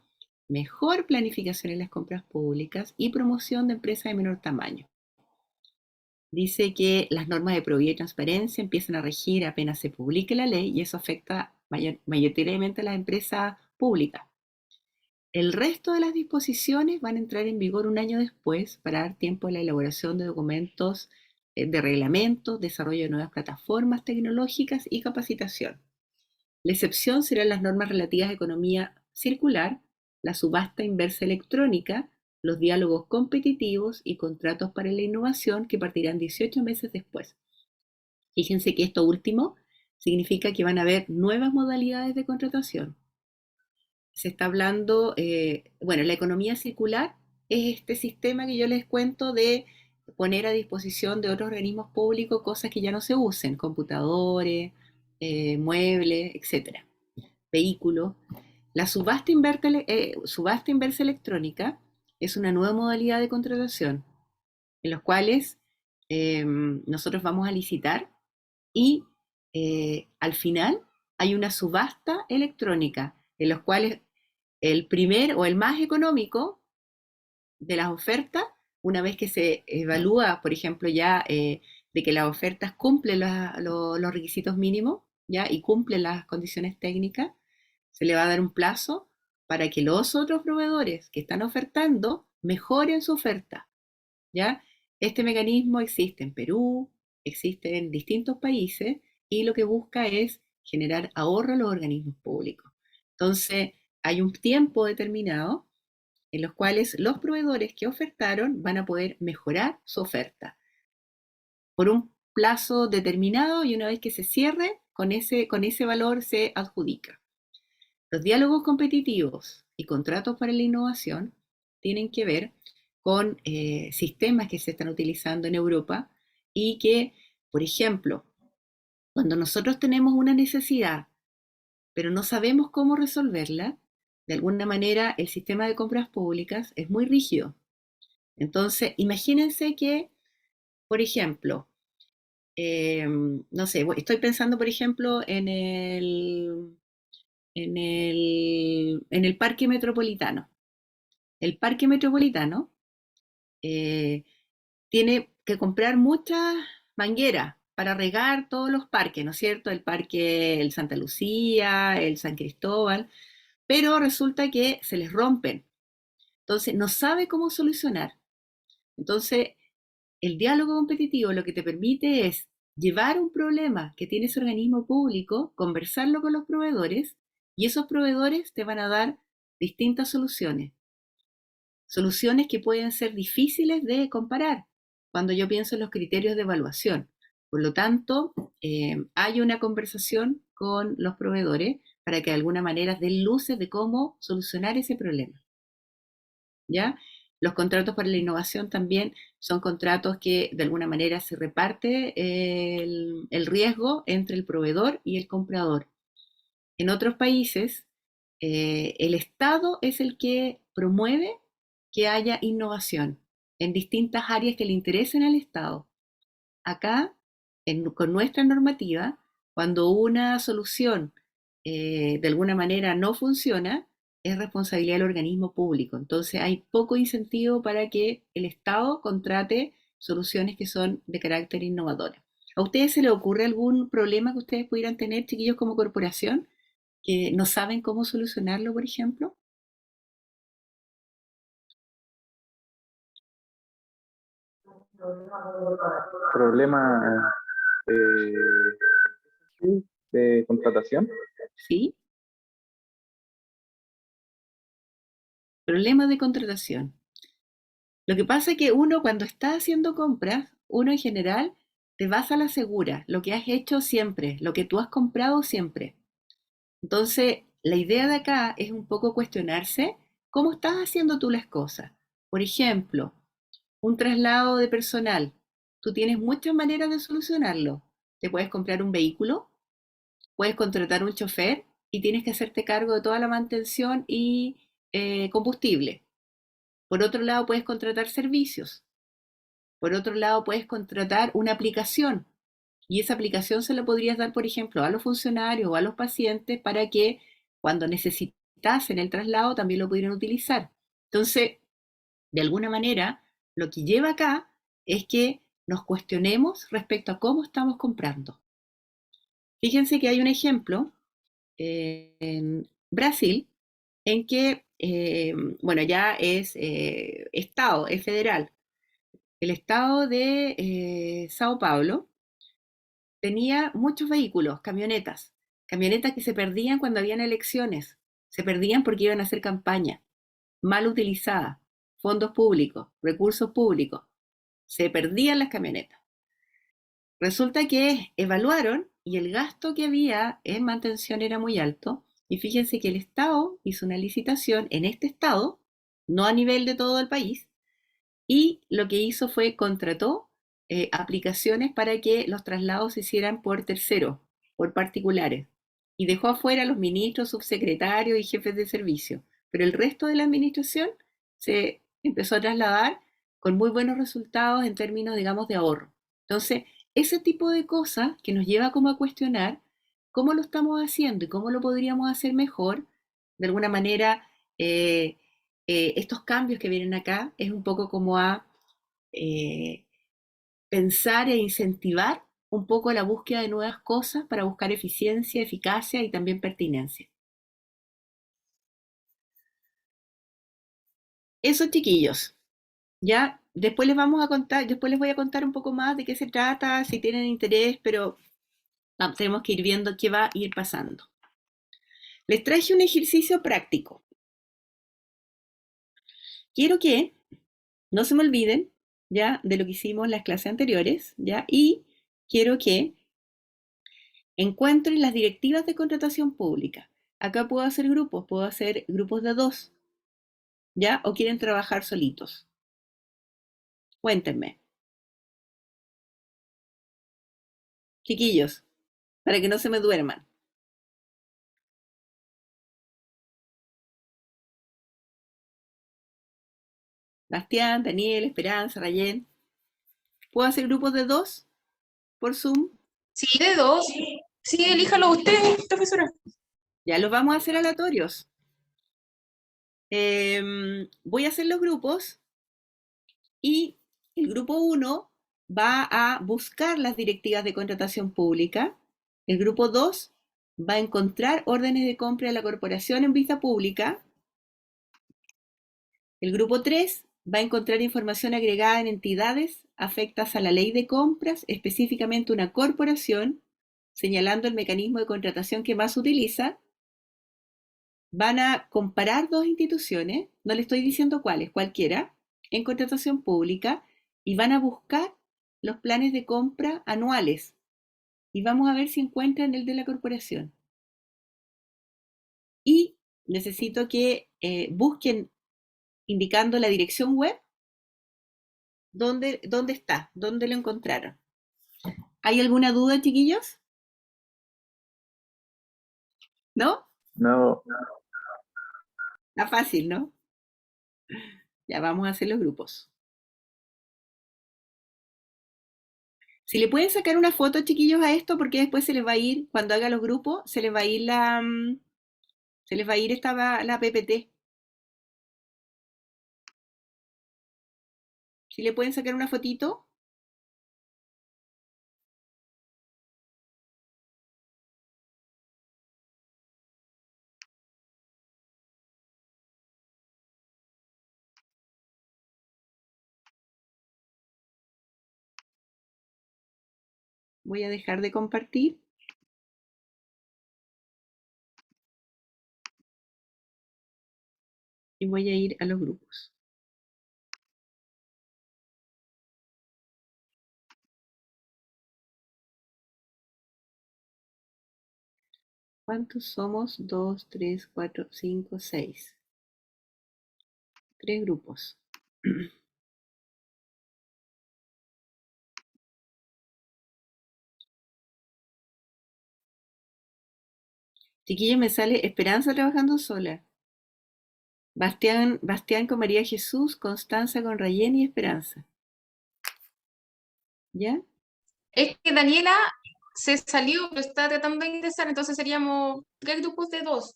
[SPEAKER 1] mejor planificación en las compras públicas y promoción de empresas de menor tamaño. Dice que las normas de probidad y transparencia empiezan a regir apenas se publique la ley y eso afecta mayoritariamente a las empresas públicas. El resto de las disposiciones van a entrar en vigor un año después para dar tiempo a la elaboración de documentos de reglamento, desarrollo de nuevas plataformas tecnológicas y capacitación. La excepción serán las normas relativas a economía circular, la subasta inversa electrónica, los diálogos competitivos y contratos para la innovación que partirán 18 meses después. Fíjense que esto último significa que van a haber nuevas modalidades de contratación. Se está hablando, bueno, la economía circular es este sistema que yo les cuento de poner a disposición de otros organismos públicos cosas que ya no se usen, computadores, muebles, etcétera, vehículos. La subasta inversa electrónica es una nueva modalidad de contratación en los cuales nosotros vamos a licitar y al final hay una subasta electrónica en los cuales el primer o el más económico de las ofertas, una vez que se evalúa, por ejemplo, ya de que las ofertas cumplen los requisitos mínimos, ¿ya? Y cumplen las condiciones técnicas, se le va a dar un plazo para que los otros proveedores que están ofertando mejoren su oferta, ¿ya? Este mecanismo existe en Perú, existe en distintos países y lo que busca es generar ahorro a los organismos públicos. Entonces, hay un tiempo determinado en los cuales los proveedores que ofertaron van a poder mejorar su oferta por un plazo determinado y una vez que se cierre, con ese valor se adjudica. Los diálogos competitivos y contratos para la innovación tienen que ver con sistemas que se están utilizando en Europa y que, por ejemplo, cuando nosotros tenemos una necesidad, pero no sabemos cómo resolverla, de alguna manera el sistema de compras públicas es muy rígido. Entonces, imagínense que, por ejemplo, no sé, estoy pensando, por ejemplo, en el parque metropolitano. El parque metropolitano tiene que comprar muchas mangueras para regar todos los parques, ¿no es cierto? El parque el Santa Lucía, el San Cristóbal, pero resulta que se les rompen. Entonces, no sabe cómo solucionar. Entonces, el diálogo competitivo lo que te permite es llevar un problema que tiene ese organismo público, conversarlo con los proveedores y esos proveedores te van a dar distintas soluciones. Soluciones que pueden ser difíciles de comparar cuando yo pienso en los criterios de evaluación. Por lo tanto, hay una conversación con los proveedores para que de alguna manera den luces de cómo solucionar ese problema. ¿Ya? Los contratos para la innovación también son contratos que de alguna manera se reparte el riesgo entre el proveedor y el comprador. En otros países, el Estado es el que promueve que haya innovación en distintas áreas que le interesen al Estado. Acá, con nuestra normativa, cuando una solución de alguna manera no funciona, es responsabilidad del organismo público. Entonces hay poco incentivo para que el Estado contrate soluciones que son de carácter innovador. ¿A ustedes se les ocurre algún problema que ustedes pudieran tener, chiquillos, como corporación, que no saben cómo solucionarlo, por ejemplo?
[SPEAKER 4] Problema de contratación.
[SPEAKER 1] ¿Sí? Problemas de contratación. Lo que pasa es que uno cuando está haciendo compras, uno en general te vas a la segura, lo que has hecho siempre, lo que tú has comprado siempre. Entonces, la idea de acá es un poco cuestionarse cómo estás haciendo tú las cosas. Por ejemplo, un traslado de personal. Tú tienes muchas maneras de solucionarlo. Te puedes comprar un vehículo, puedes contratar un chofer y tienes que hacerte cargo de toda la mantención y combustible. Por otro lado, puedes contratar servicios. Por otro lado, puedes contratar una aplicación. Y esa aplicación se la podrías dar, por ejemplo, a los funcionarios o a los pacientes para que cuando necesitasen el traslado también lo pudieran utilizar. Entonces, de alguna manera, lo que lleva acá es que nos cuestionemos respecto a cómo estamos comprando. Fíjense que hay un ejemplo en Brasil en que, bueno, ya es Estado, es federal. El Estado de Sao Paulo tenía muchos vehículos, camionetas que se perdían cuando habían elecciones, se perdían porque iban a hacer campaña. mal utilizada, fondos públicos, recursos públicos, se perdían las camionetas. Resulta que evaluaron y el gasto que había en mantención era muy alto, y fíjense que el Estado hizo una licitación en este estado, no a nivel de todo el país, y lo que hizo fue contrató aplicaciones para que los traslados se hicieran por terceros, por particulares, y dejó afuera a los ministros, subsecretarios y jefes de servicio, pero el resto de la administración se empezó a trasladar con muy buenos resultados en términos, digamos, de ahorro. Entonces, ese tipo de cosas que nos lleva como a cuestionar cómo lo estamos haciendo y cómo lo podríamos hacer mejor, de alguna manera, estos cambios que vienen acá es un poco como a pensar e incentivar un poco la búsqueda de nuevas cosas para buscar eficiencia, eficacia y también pertinencia. Eso, chiquillos. Ya, después les vamos a contar, después les voy a contar un poco más de qué se trata, si tienen interés, pero tenemos que ir viendo qué va a ir pasando. Les traje un ejercicio práctico. Quiero que no se me olviden ya de lo que hicimos en las clases anteriores, ya, y quiero que encuentren las directivas de contratación pública. Acá puedo hacer grupos de 2, ya, o quieren trabajar solitos. Cuéntenme, chiquillos, para que no se me duerman. Bastián, Daniel, Esperanza, Rayén. ¿Puedo hacer grupos de 2 por Zoom?
[SPEAKER 2] Sí, de 2. Sí, elíjalo usted, profesora.
[SPEAKER 1] Ya los vamos a hacer aleatorios. Voy a hacer los grupos y el grupo 1 va a buscar las directivas de contratación pública. El grupo 2 va a encontrar órdenes de compra de la corporación en vista pública. El grupo 3 va a encontrar información agregada en entidades afectas a la ley de compras, específicamente una corporación, señalando el mecanismo de contratación que más utiliza. Van a comparar dos instituciones, no le estoy diciendo cuáles, cualquiera, en contratación pública, y van a buscar los planes de compra anuales. Y vamos a ver si encuentran el de la corporación. Y necesito que busquen indicando la dirección web dónde está, dónde lo encontraron. ¿Hay alguna duda, chiquillos? ¿No?
[SPEAKER 4] No,
[SPEAKER 1] Está fácil, ¿no? Ya vamos a hacer los grupos. Si le pueden sacar una foto, chiquillos, a esto, porque después se les va a ir, cuando haga los grupos, se les va a ir la PPT. Si le pueden sacar una fotito. Voy a dejar de compartir. Y voy a ir a los grupos. ¿Cuántos somos? 2, 3, 4, 5, 6. 3 grupos. Chiquillos, me sale Esperanza trabajando sola. Bastián con María Jesús, Constanza con Rayén y Esperanza. ¿Ya?
[SPEAKER 2] Es que Daniela se salió, pero está tratando de ingresar, entonces seríamos 3 grupos de 2.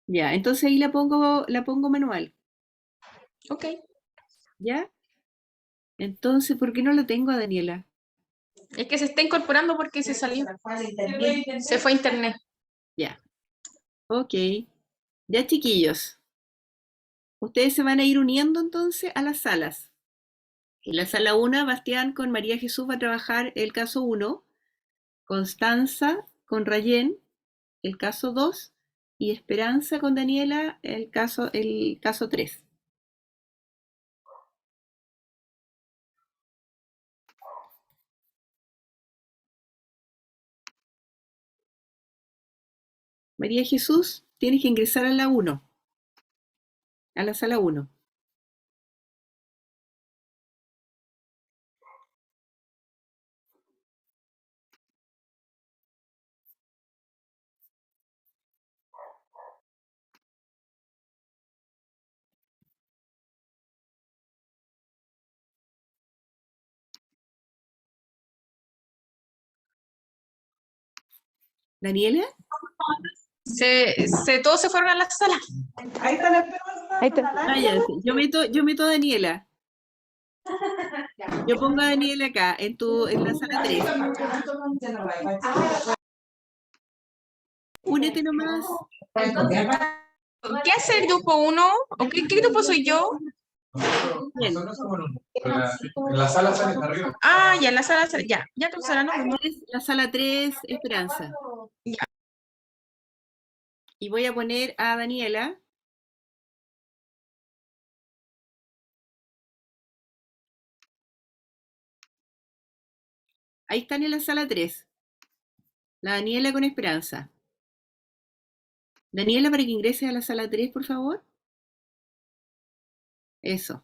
[SPEAKER 1] Ya, entonces ahí la pongo manual.
[SPEAKER 2] Ok.
[SPEAKER 1] ¿Ya? Entonces, ¿por qué no lo tengo a Daniela?
[SPEAKER 2] Es que se está incorporando porque se salió. Se fue a internet.
[SPEAKER 1] Ya. Ok. Ya, chiquillos. Ustedes se van a ir uniendo entonces a las salas. En la sala 1, Bastián con María Jesús va a trabajar el caso 1, Constanza con Rayén el caso 2 y Esperanza con Daniela el caso 3. María Jesús, tienes que ingresar a la 1, a la sala 1. Daniela,
[SPEAKER 2] Todos se fueron a la sala.
[SPEAKER 3] Ahí está.
[SPEAKER 1] váyanse. Yo meto a Daniela. Yo pongo a Daniela acá, en la sala 3. Únete nomás.
[SPEAKER 2] ¿Qué hace el grupo 1? ¿O qué grupo soy yo?
[SPEAKER 1] Bien.
[SPEAKER 6] En la sala sale arriba.
[SPEAKER 2] Ah, ya, en la sala, ya tu sala no.
[SPEAKER 1] La sala 3, Esperanza. Y voy a poner a Daniela. Ahí están en la sala 3. La Daniela con Esperanza. Daniela, para que ingreses a la sala 3, por favor. Eso.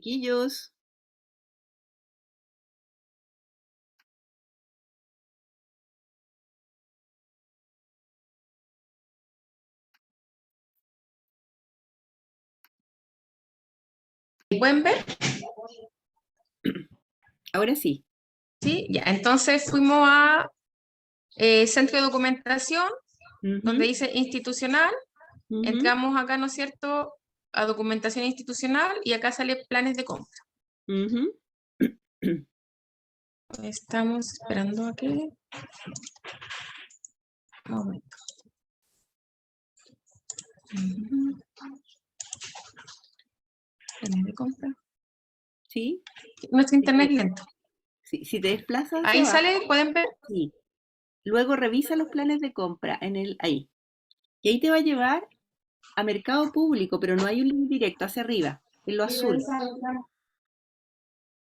[SPEAKER 1] Chiquillos.
[SPEAKER 2] ¿Pueden ver?
[SPEAKER 1] Ahora sí.
[SPEAKER 2] Sí, ya. Entonces fuimos a centro de documentación, donde
[SPEAKER 1] Ujú,
[SPEAKER 2] dice institucional.
[SPEAKER 1] ujú,
[SPEAKER 2] Entramos acá, ¿no es cierto?, a documentación institucional y acá sale planes de compra.
[SPEAKER 1] ujú.
[SPEAKER 2] Estamos esperando aquí. Un momento. Ujú. Planes de compra.
[SPEAKER 1] Sí.
[SPEAKER 2] Nuestro
[SPEAKER 1] Si
[SPEAKER 2] internet
[SPEAKER 1] te,
[SPEAKER 2] lento.
[SPEAKER 1] si te desplazas hacia
[SPEAKER 2] Ahí
[SPEAKER 1] abajo,
[SPEAKER 2] sale, pueden ver.
[SPEAKER 1] sí. Luego revisa los planes de compra ahí. Y ahí te va a llevar a mercado público, pero no hay un link directo hacia arriba, en lo azul.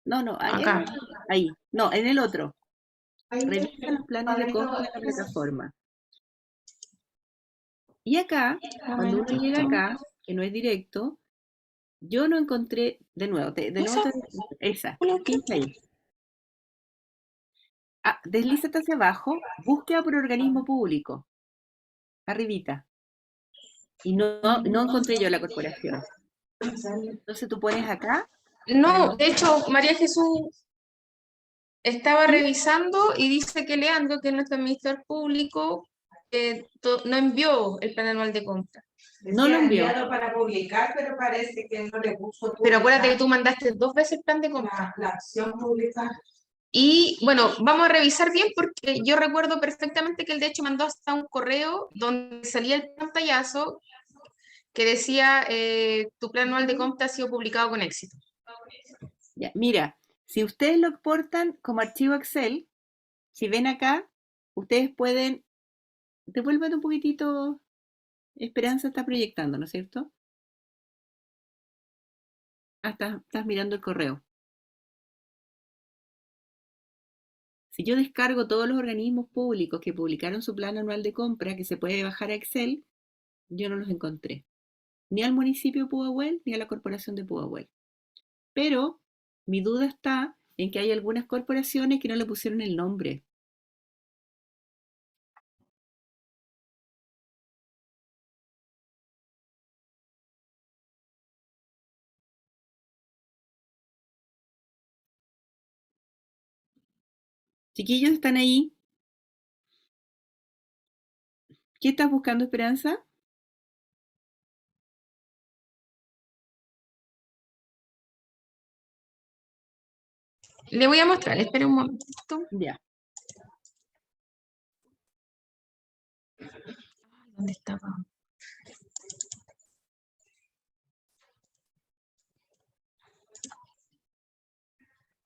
[SPEAKER 1] No,
[SPEAKER 2] Acá.
[SPEAKER 1] ahí. No, en el otro. Revisa los planes de compra de la plataforma. Y acá,
[SPEAKER 2] Un
[SPEAKER 1] cuando uno llega
[SPEAKER 2] momentito.
[SPEAKER 1] acá, que no es directo, yo no encontré, de nuevo,
[SPEAKER 2] ¿Esa?
[SPEAKER 1] esa, pincha ahí. Ah, deslízate hacia abajo, búsqueda por organismo público, arribita. Y no encontré yo la corporación. Entonces tú pones acá,
[SPEAKER 2] No, de hecho, María Jesús estaba
[SPEAKER 1] ¿sí?
[SPEAKER 2] revisando y dice que Leandro, que es nuestro administrador público, no envió el plan anual de compra.
[SPEAKER 1] No lo
[SPEAKER 7] Decía
[SPEAKER 1] envió.
[SPEAKER 7] enviado para publicar, pero parece que no le puso
[SPEAKER 2] Pero acuérdate que
[SPEAKER 7] publicar
[SPEAKER 2] tú mandaste 2 veces el plan de compra.
[SPEAKER 7] la acción publicar.
[SPEAKER 2] Y bueno, vamos a revisar bien porque yo recuerdo perfectamente que él de hecho mandó hasta un correo donde salía el pantallazo que decía tu plan anual de compra ha sido publicado con éxito.
[SPEAKER 1] Ya, mira, si ustedes lo exportan como archivo Excel, si ven acá, ustedes pueden, devuelvan un poquitito, Esperanza está proyectando, ¿no es cierto? Ah, estás mirando el correo. Si yo descargo todos los organismos públicos que publicaron su plan anual de compra que se puede bajar a Excel, yo no los encontré. Ni al municipio de Pudahuel, ni a la corporación de Pudahuel. Pero mi duda está en que hay algunas corporaciones que no le pusieron el nombre. Chiquillos, ¿están ahí? ¿Qué estás buscando, Esperanza?
[SPEAKER 2] Le voy a mostrar, espere un momentito.
[SPEAKER 1] Ya.
[SPEAKER 2] ¿Dónde estaba?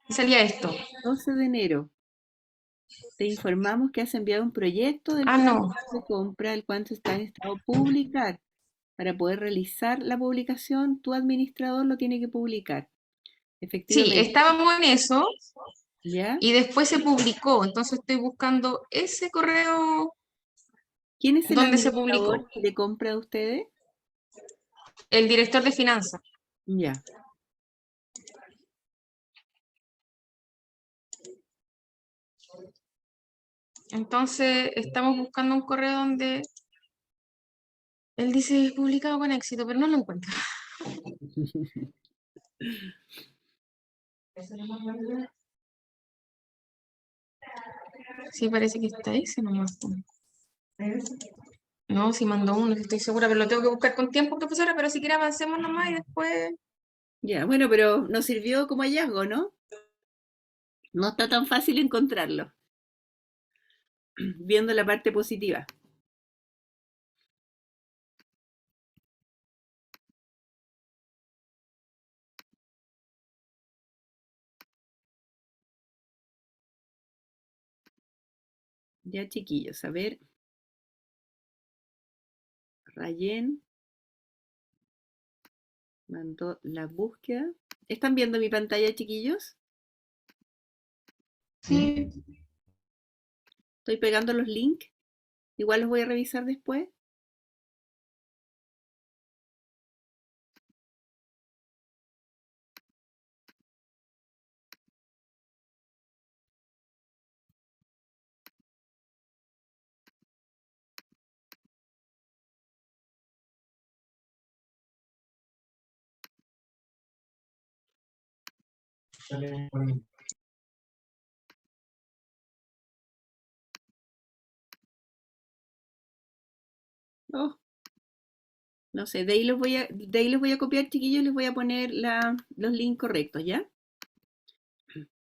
[SPEAKER 2] Salía esto.
[SPEAKER 1] 12 de enero. Te informamos que has enviado un proyecto del
[SPEAKER 2] Ah,
[SPEAKER 1] plan
[SPEAKER 2] no.
[SPEAKER 1] de compra, el cual está en estado publicar. Para poder realizar la publicación, tu administrador lo tiene que publicar.
[SPEAKER 2] Sí,
[SPEAKER 1] Efectivamente,
[SPEAKER 2] estábamos en eso
[SPEAKER 1] ¿ya?
[SPEAKER 2] y después se publicó. Entonces estoy buscando ese correo
[SPEAKER 1] ¿Quién es el
[SPEAKER 2] donde se publicó.
[SPEAKER 1] administrador de compra de ustedes?
[SPEAKER 2] El director de finanzas.
[SPEAKER 1] Ya.
[SPEAKER 2] Entonces estamos buscando un correo donde él dice publicado con éxito, pero no lo encuentro. Sí, parece que está ese nomás. No, sí mandó uno, estoy segura, pero lo tengo que buscar con tiempo, profesora, pero si quiere avancemos nomás y después...
[SPEAKER 1] Ya, bueno, pero nos sirvió como hallazgo, ¿no? No está tan fácil encontrarlo, viendo la parte positiva. Ya, chiquillos, a ver. Rayen mandó la búsqueda. ¿Están viendo mi pantalla, chiquillos?
[SPEAKER 5] Sí,
[SPEAKER 1] Estoy pegando los links. Igual los voy a revisar después.
[SPEAKER 6] sale por-
[SPEAKER 1] Oh, no sé, de ahí los voy a copiar, chiquillos, les voy a poner los links correctos, ¿ya?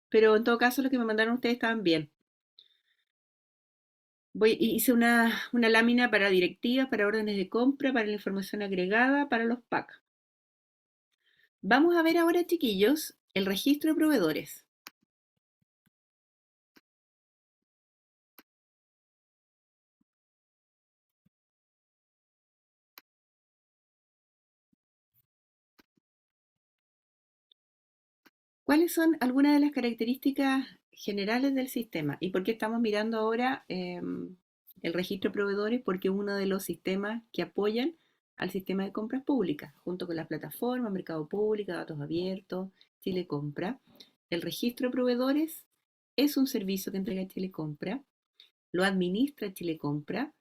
[SPEAKER 1] Pero en todo caso, los que me mandaron ustedes estaban bien. Hice una lámina para directivas, para órdenes de compra, para la información agregada, para los PAC. Vamos a ver ahora, chiquillos, el registro de proveedores. ¿Cuáles son algunas de las características generales del sistema? ¿Y por qué estamos mirando ahora el registro de proveedores? Porque es uno de los sistemas que apoyan al sistema de compras públicas, junto con las plataformas, Mercado Público, Datos Abiertos, Chile Compra. El registro de proveedores es un servicio que entrega Chile Compra, lo administra Chile Compra,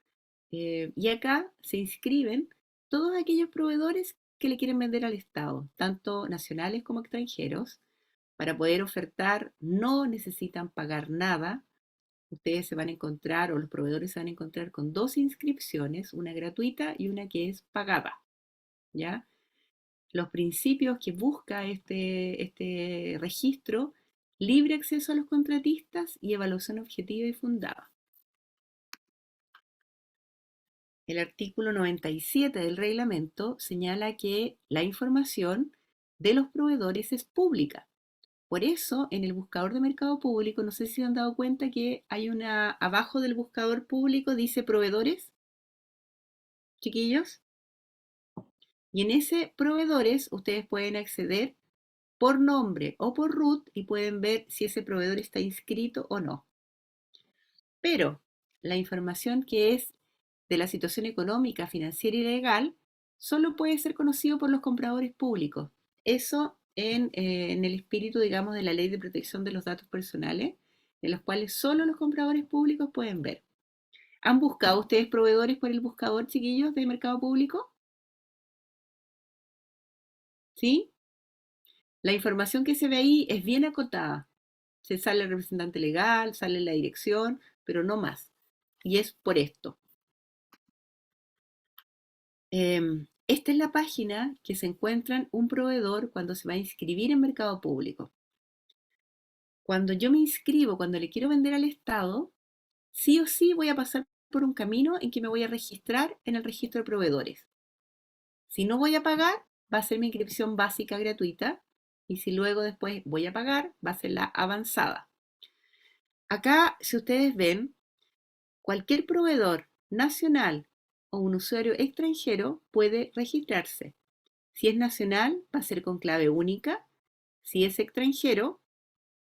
[SPEAKER 1] y acá se inscriben todos aquellos proveedores que le quieren vender al Estado, tanto nacionales como extranjeros. Para poder ofertar no necesitan pagar nada. Ustedes se van a encontrar, o los proveedores se van a encontrar con dos inscripciones, una gratuita y una que es pagada, ¿ya? Los principios que busca este registro: libre acceso a los contratistas y evaluación objetiva y fundada. El artículo 97 del reglamento señala que la información de los proveedores es pública. Por eso, en el buscador de Mercado Público, no sé si se han dado cuenta que hay abajo del buscador público dice proveedores, chiquillos. Y en ese proveedores ustedes pueden acceder por nombre o por root y pueden ver si ese proveedor está inscrito o no. Pero la información que es de la situación económica, financiera y legal solo puede ser conocido por los compradores públicos. Eso en el espíritu, digamos, de la Ley de Protección de los Datos Personales, en los cuales solo los compradores públicos pueden ver. ¿Han buscado ustedes proveedores por el buscador, chiquillos, de Mercado Público? ¿Sí? La información que se ve ahí es bien acotada. Se sale el representante legal, sale la dirección, pero no más. Y es por esto. Esta es la página que se encuentra un proveedor cuando se va a inscribir en Mercado Público. Cuando yo me inscribo, cuando le quiero vender al Estado, sí o sí voy a pasar por un camino en que me voy a registrar en el registro de proveedores. Si no voy a pagar, va a ser mi inscripción básica gratuita, y si luego después voy a pagar, va a ser la avanzada. Acá, si ustedes ven, cualquier proveedor nacional o un usuario extranjero puede registrarse. Si es nacional, va a ser con clave única. Si es extranjero,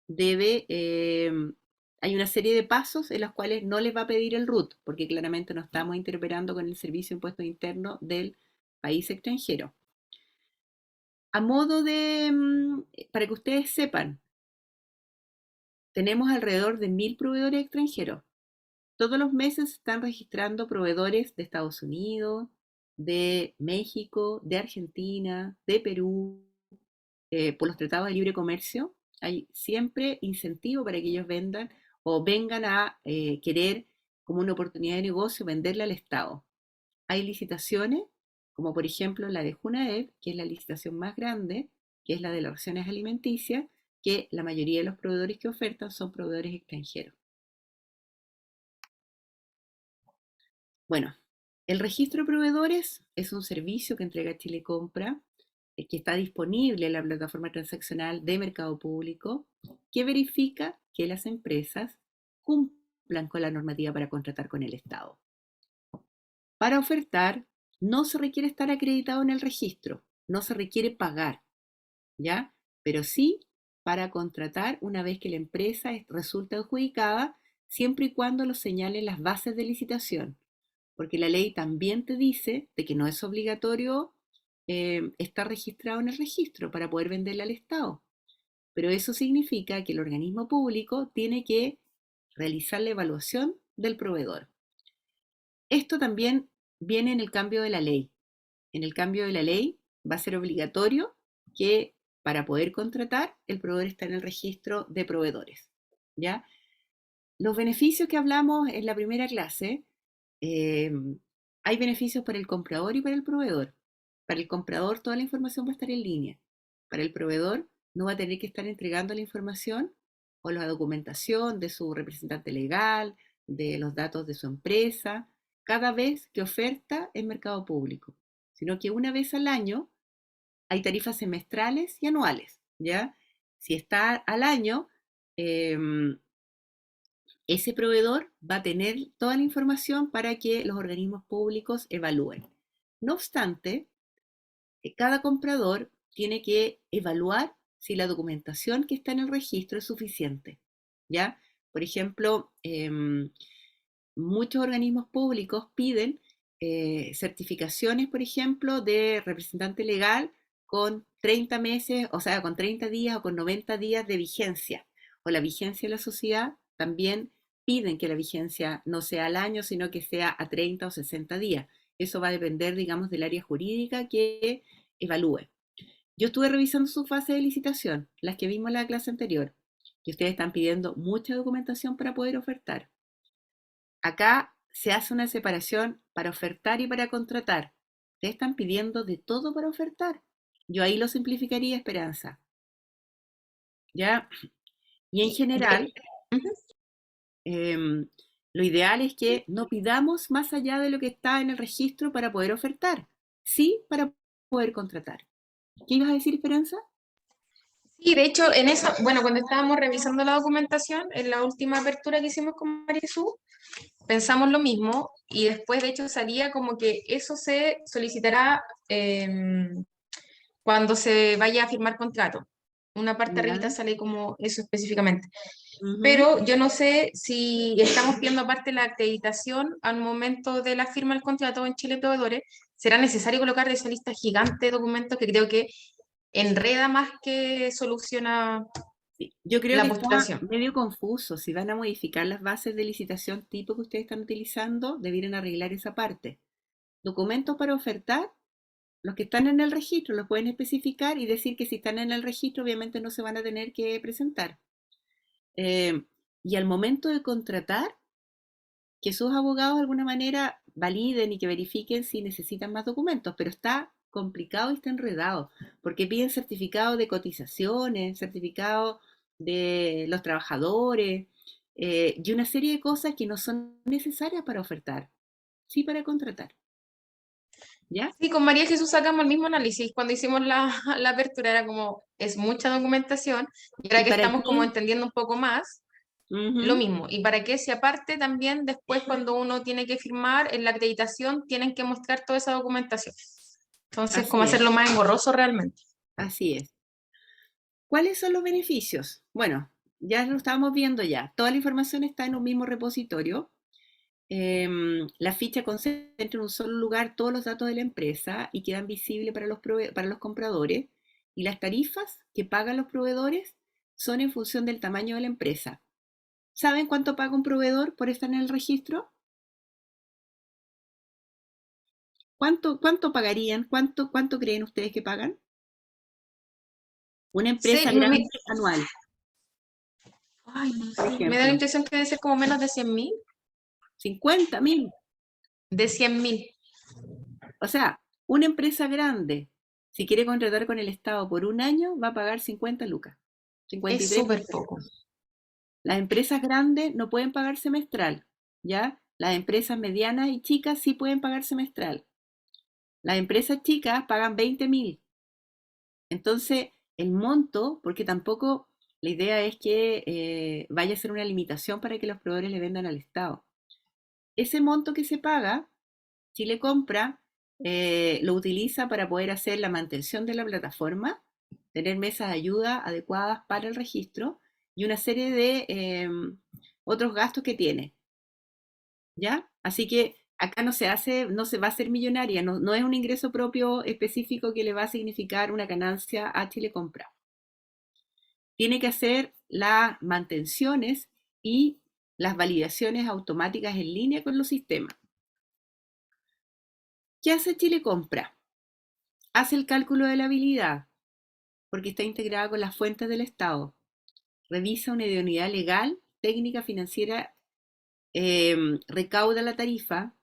[SPEAKER 1] hay una serie de pasos en los cuales no les va a pedir el RUT, porque claramente no estamos interpretando con el Servicio de Impuestos Internos del país extranjero. A modo para que ustedes sepan, tenemos alrededor de 1000 proveedores extranjeros. Todos los meses están registrando proveedores de Estados Unidos, de México, de Argentina, de Perú, por los tratados de libre comercio. Hay siempre incentivo para que ellos vendan o vengan a querer, como una oportunidad de negocio, venderle al Estado. Hay licitaciones, como por ejemplo la de Junaed, que es la licitación más grande, que es la de las raciones alimenticias, que la mayoría de los proveedores que ofertan son proveedores extranjeros. Bueno, el registro de proveedores es un servicio que entrega Chile Compra, que está disponible en la plataforma transaccional de Mercado Público, que verifica que las empresas cumplan con la normativa para contratar con el Estado. Para ofertar, no se requiere estar acreditado en el registro, no se requiere pagar, ¿ya? Pero sí para contratar una vez que la empresa resulta adjudicada, siempre y cuando lo señalen las bases de licitación, porque la ley también te dice de que no es obligatorio estar registrado en el registro para poder venderle al Estado. Pero eso significa que el organismo público tiene que realizar la evaluación del proveedor. Esto también viene en el cambio de la ley. En el cambio de la ley va a ser obligatorio que para poder contratar, el proveedor está en el registro de proveedores, ¿ya? Los beneficios que hablamos en la primera clase, hay beneficios para el comprador y para el proveedor. Para el comprador toda la información va a estar en línea. Para el proveedor no va a tener que estar entregando la información o la documentación de su representante legal, de los datos de su empresa, cada vez que oferta en mercado público, sino que una vez al año hay tarifas semestrales y anuales, ¿ya? Si está al año, ese proveedor va a tener toda la información para que los organismos públicos evalúen. No obstante, cada comprador tiene que evaluar si la documentación que está en el registro es suficiente, ¿ya? Por ejemplo, muchos organismos públicos piden certificaciones, por ejemplo, de representante legal con 30 meses, o sea, con 30 días o con 90 días de vigencia. O la vigencia de la sociedad también piden que la vigencia no sea al año, sino que sea a 30 o 60 días. Eso va a depender, digamos, del área jurídica que evalúe. Yo estuve revisando su fase de licitación, las que vimos en la clase anterior, y ustedes están pidiendo mucha documentación para poder ofertar. Acá se hace una separación para ofertar y para contratar. Ustedes están pidiendo de todo para ofertar. Yo ahí lo simplificaría, Esperanza. ¿Ya? Y en general, lo ideal es que no pidamos más allá de lo que está en el registro para poder ofertar. Sí, para poder contratar. ¿Qué ibas a decir, Esperanza?
[SPEAKER 2] Sí, de hecho, en eso, bueno, cuando estábamos revisando la documentación, en la última apertura que hicimos con María Jesús, pensamos lo mismo y después, de hecho, salía como que eso se solicitará cuando se vaya a firmar contrato. Una parte
[SPEAKER 1] Ya.
[SPEAKER 2] arribita sale como eso específicamente.
[SPEAKER 1] Ujú.
[SPEAKER 2] Pero yo no sé si estamos pidiendo aparte la acreditación al momento de la firma del contrato en Chile Proveedores, será necesario colocar esa lista gigante de documentos que creo que enreda más que soluciona
[SPEAKER 1] Sí, yo creo
[SPEAKER 2] la
[SPEAKER 1] que está
[SPEAKER 2] postulación.
[SPEAKER 1] medio confuso. Si van a modificar las bases de licitación tipo que ustedes están utilizando, debieran arreglar esa parte. Documentos para ofertar, los que están en el registro los pueden especificar y decir que si están en el registro obviamente no se van a tener que presentar. Y al momento de contratar, que sus abogados de alguna manera validen y que verifiquen si necesitan más documentos, pero está complicado y está enredado, porque piden certificado de cotizaciones, certificado de los trabajadores, y una serie de cosas que no son necesarias para ofertar, sí para contratar. ¿Ya?
[SPEAKER 2] Sí, con María Jesús sacamos el mismo análisis cuando hicimos la apertura, era como, es mucha documentación, y ahora
[SPEAKER 1] ¿Y
[SPEAKER 2] que
[SPEAKER 1] para
[SPEAKER 2] estamos como
[SPEAKER 1] qué?
[SPEAKER 2] entendiendo un poco más, lo
[SPEAKER 1] Ujú.
[SPEAKER 2] mismo. Y para que si aparte también después cuando uno tiene que firmar en la acreditación, tienen que mostrar toda esa documentación. Entonces, como
[SPEAKER 1] Así es,
[SPEAKER 2] hacerlo más engorroso realmente.
[SPEAKER 1] así es. ¿Cuáles son los beneficios? Bueno, ya lo estábamos viendo ya. Toda la información está en un mismo repositorio. La ficha concentra en un solo lugar todos los datos de la empresa y quedan visibles para los compradores. Y las tarifas que pagan los proveedores son en función del tamaño de la empresa. ¿Saben cuánto paga un proveedor por estar en el registro? ¿Cuánto pagarían? ¿Cuánto creen ustedes que pagan? Una empresa grande anual,
[SPEAKER 2] Ay, no
[SPEAKER 1] por
[SPEAKER 2] sé, me da la
[SPEAKER 1] ejemplo.
[SPEAKER 2] impresión que debe ser como menos de 100.000.
[SPEAKER 1] 50.000.
[SPEAKER 2] De 100.000.
[SPEAKER 1] O sea, una empresa grande, si quiere contratar con el Estado por un año, va a pagar 50 lucas,
[SPEAKER 2] Es
[SPEAKER 1] 53
[SPEAKER 2] súper
[SPEAKER 1] mil
[SPEAKER 2] poco.
[SPEAKER 1] pesos. Las empresas grandes no pueden pagar semestral, ¿ya? Las empresas medianas y chicas sí pueden pagar semestral. Las empresas chicas pagan 20.000. Entonces, el monto, porque tampoco la idea es que vaya a ser una limitación para que los proveedores le vendan al Estado. Ese monto que se paga, Chile Compra lo utiliza para poder hacer la mantención de la plataforma, tener mesas de ayuda adecuadas para el registro y una serie de otros gastos que tiene, ¿ya? Así que acá no se va a hacer millonaria, no es un ingreso propio específico que le va a significar una ganancia a Chile Compra. Tiene que hacer las mantenciones y las validaciones automáticas en línea con los sistemas. ¿Qué hace Chile Compra? Hace el cálculo de la habilidad. porque está integrada con las fuentes del Estado. Revisa una idoneidad legal, técnica, financiera, recauda la tarifa,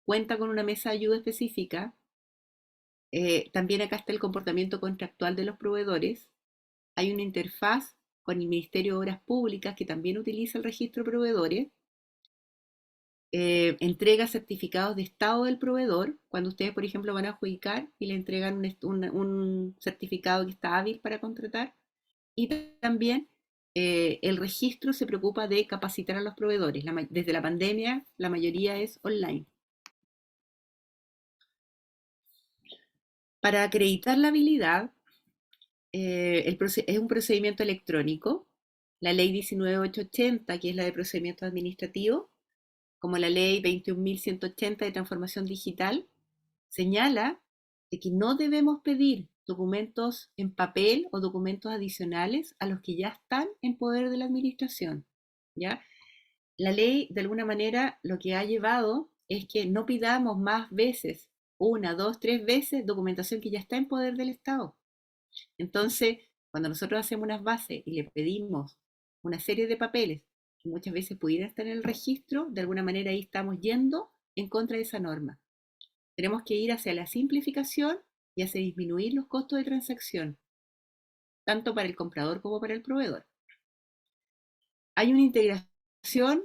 [SPEAKER 1] cuenta con una mesa de ayuda específica. También acá está el comportamiento contractual de los proveedores. Hay una interfaz con el Ministerio de Obras Públicas que también utiliza el registro de proveedores. Entrega certificados de estado del proveedor, cuando ustedes, por ejemplo, van a adjudicar y le entregan un certificado que está hábil para contratar. Y también el registro se preocupa de capacitar a los proveedores. Desde la pandemia, la mayoría es online. Para acreditar la habilidad, es un procedimiento electrónico. La ley 19.880, que es la de procedimientos administrativos, como la ley 21.180 de transformación digital, señala de que no debemos pedir documentos en papel o documentos adicionales a los que ya están en poder de la administración, ¿ya? La ley, de alguna manera, lo que ha llevado es que no pidamos más veces, 1, 2, 3 veces, documentación que ya está en poder del Estado. Entonces, cuando nosotros hacemos unas bases y le pedimos una serie de papeles que muchas veces pudieran estar en el registro, de alguna manera ahí estamos yendo en contra de esa norma. Tenemos que ir hacia la simplificación y hacia disminuir los costos de transacción, tanto para el comprador como para el proveedor. Hay una integración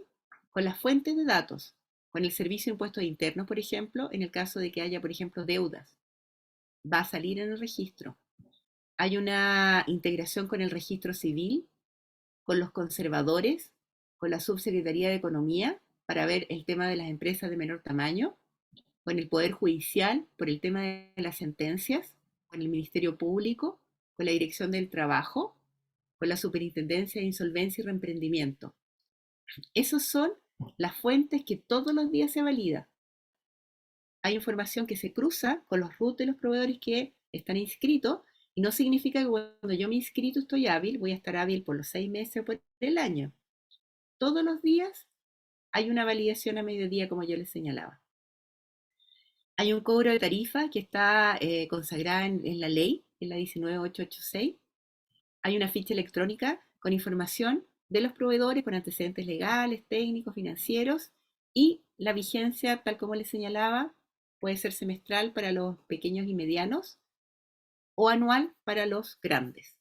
[SPEAKER 1] con las fuentes de datos, con el Servicio de Impuestos Internos, por ejemplo, en el caso de que haya, por ejemplo, deudas. Va a salir en el registro. Hay una integración con el registro civil, con los conservadores, con la Subsecretaría de Economía, para ver el tema de las empresas de menor tamaño, con el Poder Judicial, por el tema de las sentencias, con el Ministerio Público, con la Dirección del Trabajo, con la Superintendencia de Insolvencia y Reemprendimiento. Esas son las fuentes que todos los días se valida. Hay información que se cruza con los RUT de los proveedores que están inscritos, y no significa que cuando yo me inscrito estoy hábil, voy a estar hábil por los 6 meses o por el año. Todos los días hay una validación a mediodía, como yo les señalaba. Hay un cobro de tarifa que está consagrada en la ley, en la 19.886. Hay una ficha electrónica con información de los proveedores, con antecedentes legales, técnicos, financieros, y la vigencia, tal como les señalaba, puede ser semestral para los pequeños y medianos o anual para los grandes.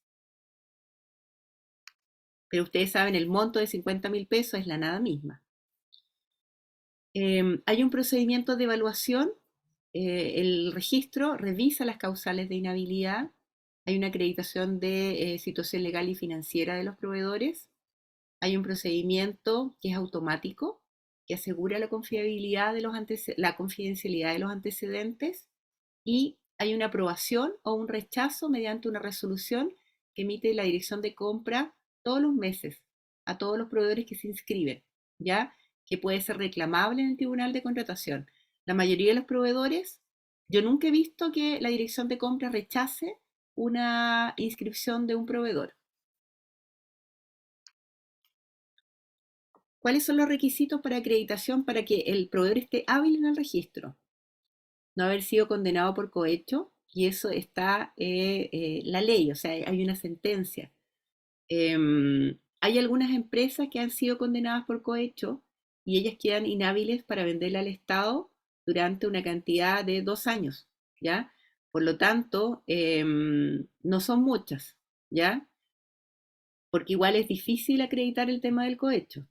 [SPEAKER 1] Pero ustedes saben, el monto de 50.000 pesos es la nada misma. Hay un procedimiento de evaluación. El registro revisa las causales de inhabilidad. Hay una acreditación de situación legal y financiera de los proveedores. Hay un procedimiento que es automático, que asegura la confiabilidad de la confidencialidad de los antecedentes, y hay una aprobación o un rechazo mediante una resolución que emite la Dirección de Compra todos los meses a todos los proveedores que se inscriben, ¿ya? Que puede ser reclamable en el Tribunal de Contratación. La mayoría de los proveedores, yo nunca he visto que la Dirección de Compra rechace una inscripción de un proveedor. ¿Cuáles son los requisitos para acreditación para que el proveedor esté hábil en el registro? No haber sido condenado por cohecho, y eso está la ley, o sea, hay una sentencia. Hay algunas empresas que han sido condenadas por cohecho y ellas quedan inhábiles para venderle al Estado durante una cantidad de 2 años, ¿ya? Por lo tanto, no son muchas, ¿ya? Porque igual es difícil acreditar el tema del cohecho.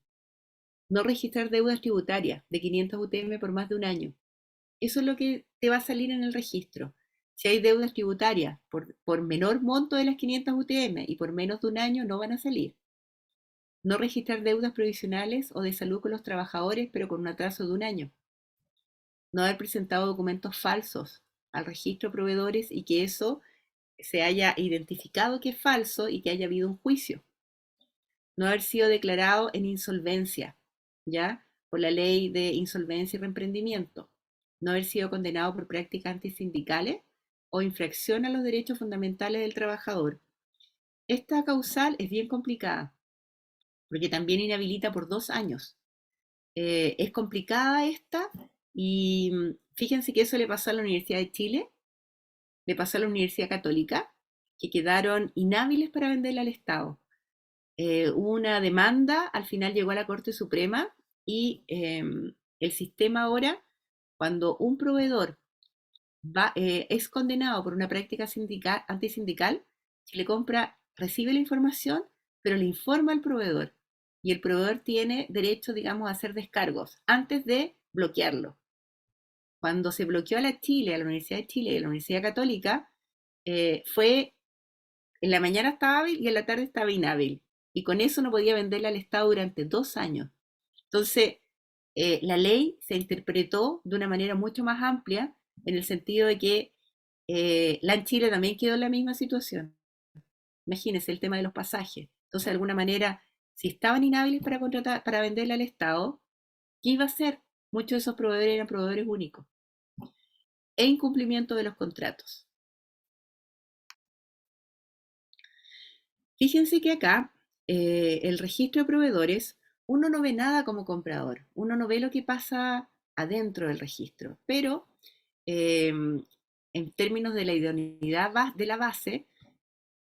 [SPEAKER 1] No registrar deudas tributarias de 500 UTM por más de un año. Eso es lo que te va a salir en el registro. Si hay deudas tributarias por menor monto de las 500 UTM y por menos de un año, no van a salir. No registrar deudas provisionales o de salud con los trabajadores, pero con un atraso de un año. No haber presentado documentos falsos al registro de proveedores y que eso se haya identificado que es falso y que haya habido un juicio. No haber sido declarado en insolvencia, ¿ya? Por la ley de insolvencia y reemprendimiento. No haber sido condenado por prácticas antisindicales o infracción a los derechos fundamentales del trabajador. Esta causal es bien complicada, porque también inhabilita por 2 años. Es complicada esta, y fíjense que eso le pasó a la Universidad de Chile, le pasó a la Universidad Católica, que quedaron inhábiles para venderla al Estado. Hubo una demanda, al final llegó a la Corte Suprema y el sistema ahora, cuando un proveedor es condenado por una práctica antisindical, si le compra, recibe la información, pero le informa al proveedor. Y el proveedor tiene derecho, digamos, a hacer descargos antes de bloquearlo. Cuando se bloqueó a la Universidad de Chile y a la Universidad Católica, fue en la mañana estaba hábil y en la tarde estaba inhábil. Y con eso no podía venderla al Estado durante 2 años. Entonces, la ley se interpretó de una manera mucho más amplia, en el sentido de que LAN Chile también quedó en la misma situación. Imagínense el tema de los pasajes. Entonces, de alguna manera, si estaban inhábiles para venderla al Estado, ¿qué iba a hacer? Muchos de esos proveedores eran proveedores únicos. E incumplimiento de los contratos. Fíjense que acá, el registro de proveedores, uno no ve nada como comprador, uno no ve lo que pasa adentro del registro, pero en términos de la idoneidad de la base,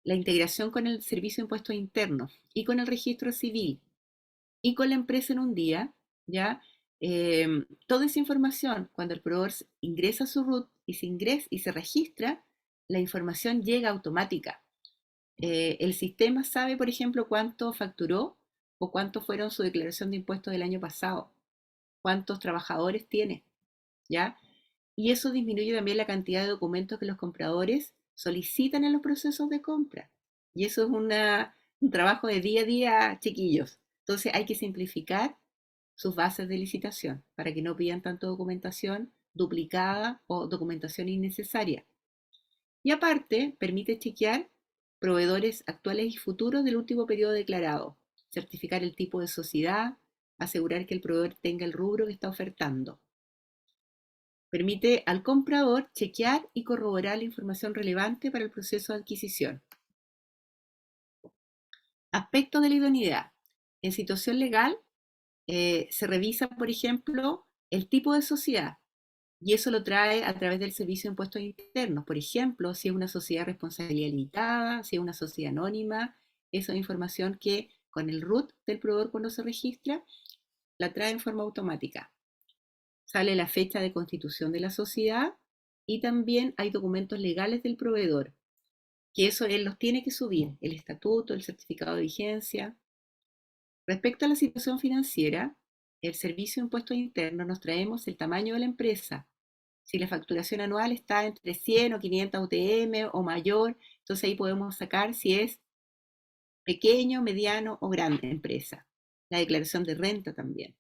[SPEAKER 1] la integración con el Servicio de Impuestos Internos y con el registro civil y con la empresa en un día, ¿ya? Toda esa información, cuando el proveedor ingresa a su RUT y se registra, la información llega automática. El sistema sabe, por ejemplo, cuánto facturó o cuánto fueron su declaración de impuestos del año pasado, cuántos trabajadores tiene, ¿ya? Y eso disminuye también la cantidad de documentos que los compradores solicitan en los procesos de compra. Y eso es un trabajo de día a día, chiquillos. Entonces hay que simplificar sus bases de licitación para que no pidan tanto documentación duplicada o documentación innecesaria. Y aparte, permite chequear proveedores actuales y futuros del último periodo declarado, certificar el tipo de sociedad, asegurar que el proveedor tenga el rubro que está ofertando. Permite al comprador chequear y corroborar la información relevante para el proceso de adquisición. Aspectos de la idoneidad. En situación legal, se revisa, por ejemplo, el tipo de sociedad. Y eso lo trae a través del Servicio de Impuestos Internos. Por ejemplo, si es una sociedad de responsabilidad limitada, si es una sociedad anónima, esa es información que con el RUT del proveedor cuando se registra, la trae en forma automática. Sale la fecha de constitución de la sociedad y también hay documentos legales del proveedor, que eso él los tiene que subir, el estatuto, el certificado de vigencia. Respecto a la situación financiera, el Servicio de Impuestos Internos nos traemos el tamaño de la empresa. Si la facturación anual está entre 100 o 500 UTM o mayor, entonces ahí podemos sacar si es pequeño, mediano o grande empresa. La declaración de renta también.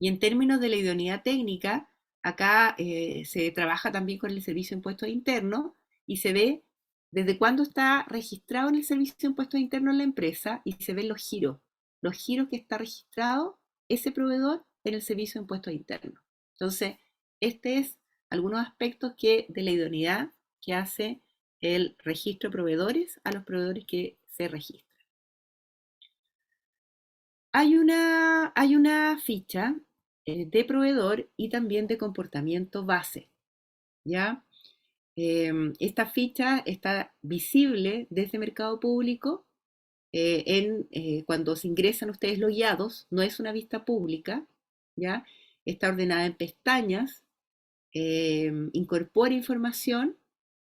[SPEAKER 1] Y en términos de la idoneidad técnica, acá se trabaja también con el Servicio de Impuestos Internos y se ve desde cuándo está registrado en el Servicio de Impuestos Internos la empresa y se ven los giros que está registrado ese proveedor en el Servicio de Impuestos Internos. Entonces, este es algunos aspectos de la idoneidad que hace el registro de proveedores a los proveedores que se registran. Hay una ficha de proveedor y también de comportamiento base, ¿ya? Esta ficha está visible desde Mercado Público cuando se ingresan ustedes logueados, no es una vista pública, ¿ya? Está ordenada en pestañas, incorpora información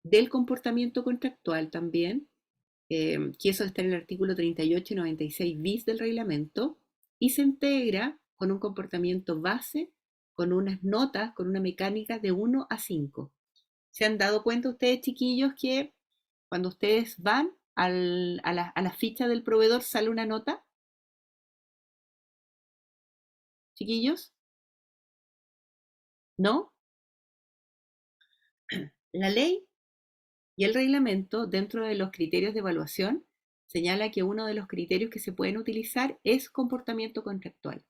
[SPEAKER 1] del comportamiento contractual también, que eso está en el artículo 38 y 96 bis del reglamento, y se integra con un comportamiento base, con unas notas, con una mecánica de 1 a 5. ¿Se han dado cuenta ustedes, chiquillos, que cuando ustedes van a la ficha del proveedor sale una nota? ¿Chiquillos? ¿No? La ley y el reglamento, dentro de los criterios de evaluación, señala que uno de los criterios que se pueden utilizar es comportamiento contractual.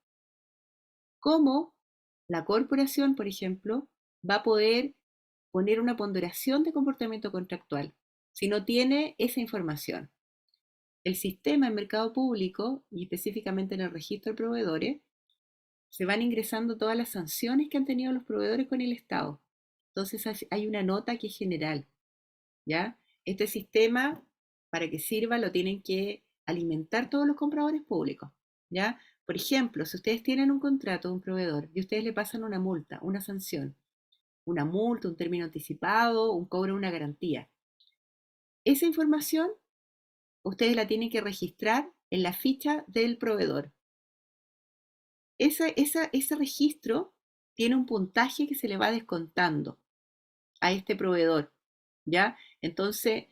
[SPEAKER 1] ¿Cómo la corporación, por ejemplo, va a poder poner una ponderación de comportamiento contractual si no tiene esa información? El sistema en mercado público, y específicamente en el registro de proveedores, se van ingresando todas las sanciones que han tenido los proveedores con el Estado. Entonces hay una nota que es general, ¿ya? este sistema, para que sirva, lo tienen que alimentar todos los compradores públicos, ¿ya? Por ejemplo, si ustedes tienen un contrato de un proveedor y ustedes le pasan una multa, una sanción, una multa, un término anticipado, un cobro de una garantía, esa información ustedes la tienen que registrar en la ficha del proveedor. Ese registro tiene un puntaje que se le va descontando a este proveedor, ¿ya? Entonces,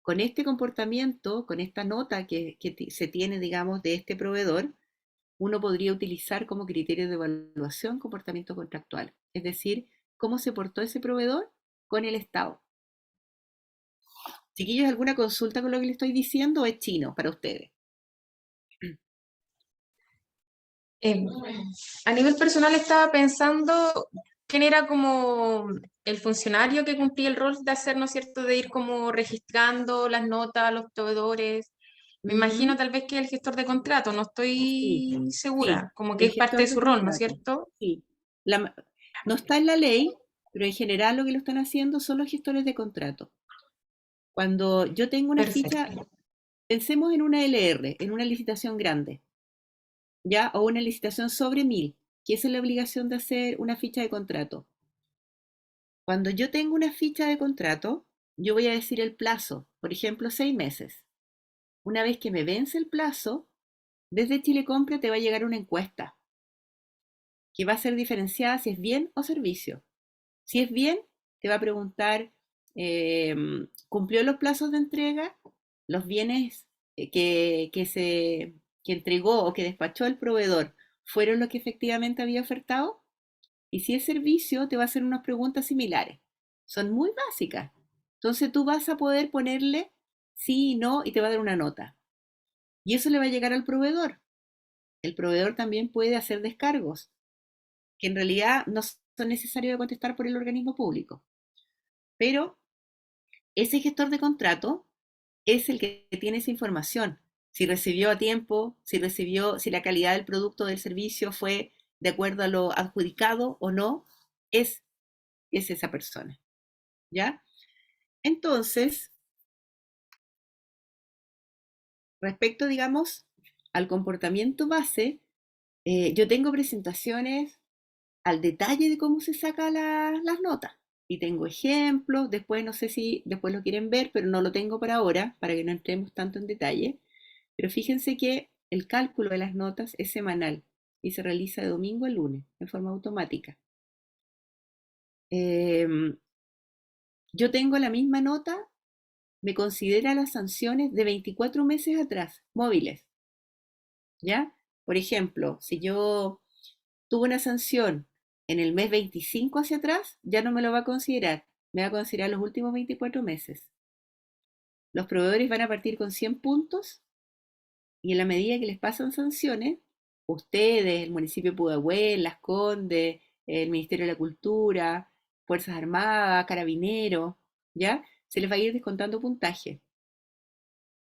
[SPEAKER 1] con este comportamiento, con esta nota que se tiene, digamos, de este proveedor, uno podría utilizar como criterio de evaluación comportamiento contractual, es decir, cómo se portó ese proveedor con el Estado. Chiquillos, ¿alguna consulta con lo que les estoy diciendo o es chino para ustedes?
[SPEAKER 2] A nivel personal estaba pensando quién era como el funcionario que cumplía el rol de hacer, ¿no es cierto?, de ir como registrando las notas a los proveedores. Me imagino tal vez que el gestor de contrato, no
[SPEAKER 1] Sí,
[SPEAKER 2] estoy
[SPEAKER 1] sí,
[SPEAKER 2] segura, como que
[SPEAKER 1] el
[SPEAKER 2] es parte
[SPEAKER 1] gestor
[SPEAKER 2] de
[SPEAKER 1] de
[SPEAKER 2] su rol, ¿no es
[SPEAKER 1] contrato.
[SPEAKER 2] cierto?
[SPEAKER 1] Sí. No está en la ley, pero en general lo que lo están haciendo son los gestores de contrato. Cuando yo tengo una ficha,
[SPEAKER 2] Perfecto.
[SPEAKER 1] pensemos en una LR, en una licitación grande, ¿ya? O una licitación sobre 1000, que esa es la obligación de hacer una ficha de contrato. Cuando yo tengo una ficha de contrato, yo voy a decir el plazo, por ejemplo, 6 meses. Una vez que me vence el plazo, desde Chile Compra te va a llegar una encuesta que va a ser diferenciada si es bien o servicio. Si es bien, te va a preguntar, ¿cumplió los plazos de entrega? ¿Los bienes que entregó o que despachó el proveedor fueron los que efectivamente había ofertado? Y si es servicio, te va a hacer unas preguntas similares. Son muy básicas. Entonces tú vas a poder ponerle sí y no y te va a dar una nota. Y eso le va a llegar al proveedor. El proveedor también puede hacer descargos, que en realidad no son necesarios de contestar por el organismo público. Pero ese gestor de contrato es el que tiene esa información. Si recibió a tiempo, si la calidad del producto o del servicio fue de acuerdo a lo adjudicado o no, es esa persona. ¿Ya? Entonces, respecto, digamos, al comportamiento base, yo tengo presentaciones al detalle de cómo se sacan las notas. Y tengo ejemplos, después no sé si después lo quieren ver, pero no lo tengo para ahora, para que no entremos tanto en detalle. Pero fíjense que el cálculo de las notas es semanal y se realiza de domingo a lunes, en forma automática. Yo tengo la misma nota, me considera las sanciones de 24 meses atrás, móviles. ¿Ya? Por ejemplo, si yo tuve una sanción en el mes 25 hacia atrás, ya no me lo va a considerar, me va a considerar los últimos 24 meses. Los proveedores van a partir con 100 puntos y en la medida que les pasan sanciones, ustedes, el municipio de Pudahuel, Las Condes, el Ministerio de la Cultura, Fuerzas Armadas, Carabineros, ¿ya? Se les va a ir descontando puntaje.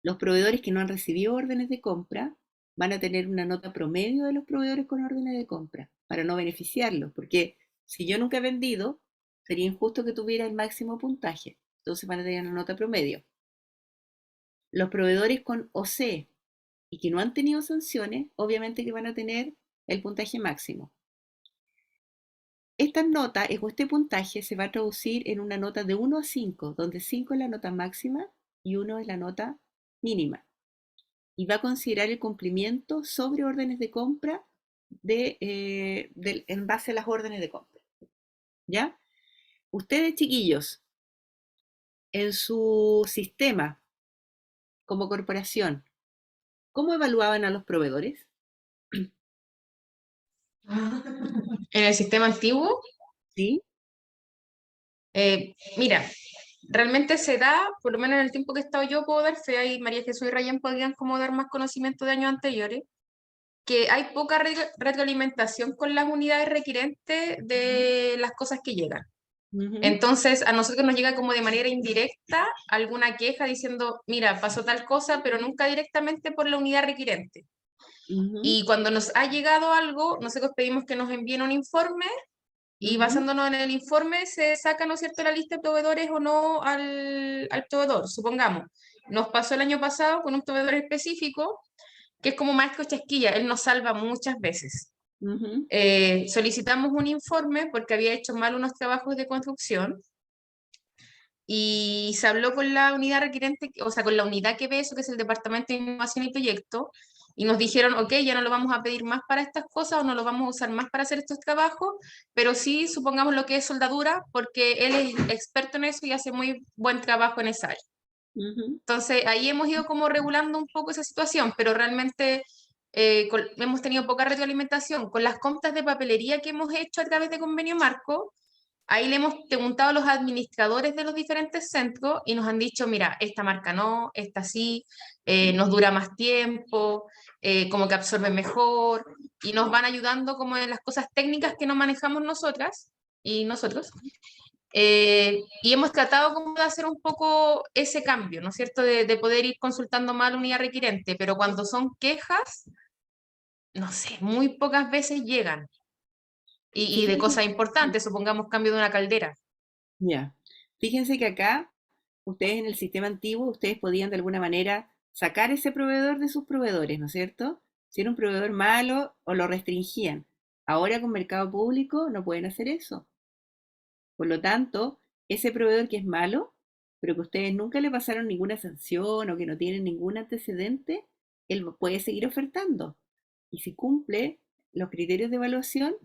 [SPEAKER 1] Los proveedores que no han recibido órdenes de compra van a tener una nota promedio de los proveedores con órdenes de compra para no beneficiarlos, porque si yo nunca he vendido, sería injusto que tuviera el máximo puntaje. Entonces van a tener una nota promedio. Los proveedores con OC y que no han tenido sanciones, obviamente que van a tener el puntaje máximo. Esta nota o este puntaje se va a traducir en una nota de 1 a 5, donde 5 es la nota máxima y 1 es la nota mínima. Y va a considerar el cumplimiento sobre órdenes de compra en base a las órdenes de compra. ¿Ya? Ustedes, chiquillos, en su sistema como corporación, ¿cómo evaluaban a los proveedores?
[SPEAKER 2] En el sistema antiguo,
[SPEAKER 1] ¿Sí?
[SPEAKER 2] mira, realmente se da, por lo menos en el tiempo que he estado yo, puedo dar fe, y María Jesús y Rayán podrían como dar más conocimiento de años anteriores, que hay poca retroalimentación con las unidades requirentes de las cosas que llegan.
[SPEAKER 1] Ujú,
[SPEAKER 2] Entonces, a nosotros nos llega como de manera indirecta alguna queja diciendo, mira, pasó tal cosa, pero nunca directamente por la unidad requirente.
[SPEAKER 1] ujú.
[SPEAKER 2] Y cuando nos ha llegado algo, nosotros pedimos que nos envíen un informe Y basándonos en el informe se saca, ¿no es cierto?, la lista de proveedores o no al proveedor. Supongamos, nos pasó el año pasado con un proveedor específico que es como maestro chasquilla, él nos salva muchas veces.
[SPEAKER 1] Ujú.
[SPEAKER 2] Solicitamos un informe porque había hecho mal unos trabajos de construcción y se habló con la unidad requerente, o sea, con la unidad que ve eso, que es el Departamento de Innovación y Proyecto, y nos dijeron, ok, ya no lo vamos a pedir más para estas cosas o no lo vamos a usar más para hacer estos trabajos, pero sí supongamos lo que es soldadura, porque él es experto en eso y hace muy buen trabajo en esa área.
[SPEAKER 1] Ujú.
[SPEAKER 2] Entonces, ahí hemos ido como regulando un poco esa situación, pero realmente hemos tenido poca retroalimentación. Con las compras de papelería que hemos hecho a través de Convenio Marco, ahí le hemos preguntado a los administradores de los diferentes centros y nos han dicho, mira, esta marca no, esta sí, nos dura más tiempo, como que absorbe mejor, y nos van ayudando como en las cosas técnicas que no manejamos nosotras y nosotros. Y hemos tratado como de hacer un poco ese cambio, ¿no es cierto? De poder ir consultando más a la unidad requerente, pero cuando son quejas, no sé, muy pocas veces llegan. Y de
[SPEAKER 1] Fíjense,
[SPEAKER 2] cosas importantes, supongamos cambio de una caldera.
[SPEAKER 1] ya. Fíjense que acá, ustedes en el sistema antiguo, ustedes podían de alguna manera sacar ese proveedor de sus proveedores, ¿no es cierto? Si era un proveedor malo o lo restringían. Ahora con mercado público no pueden hacer eso. Por lo tanto, ese proveedor que es malo, pero que ustedes nunca le pasaron ninguna sanción o que no tiene ningún antecedente, él puede seguir ofertando. Y si cumple los criterios de evaluación,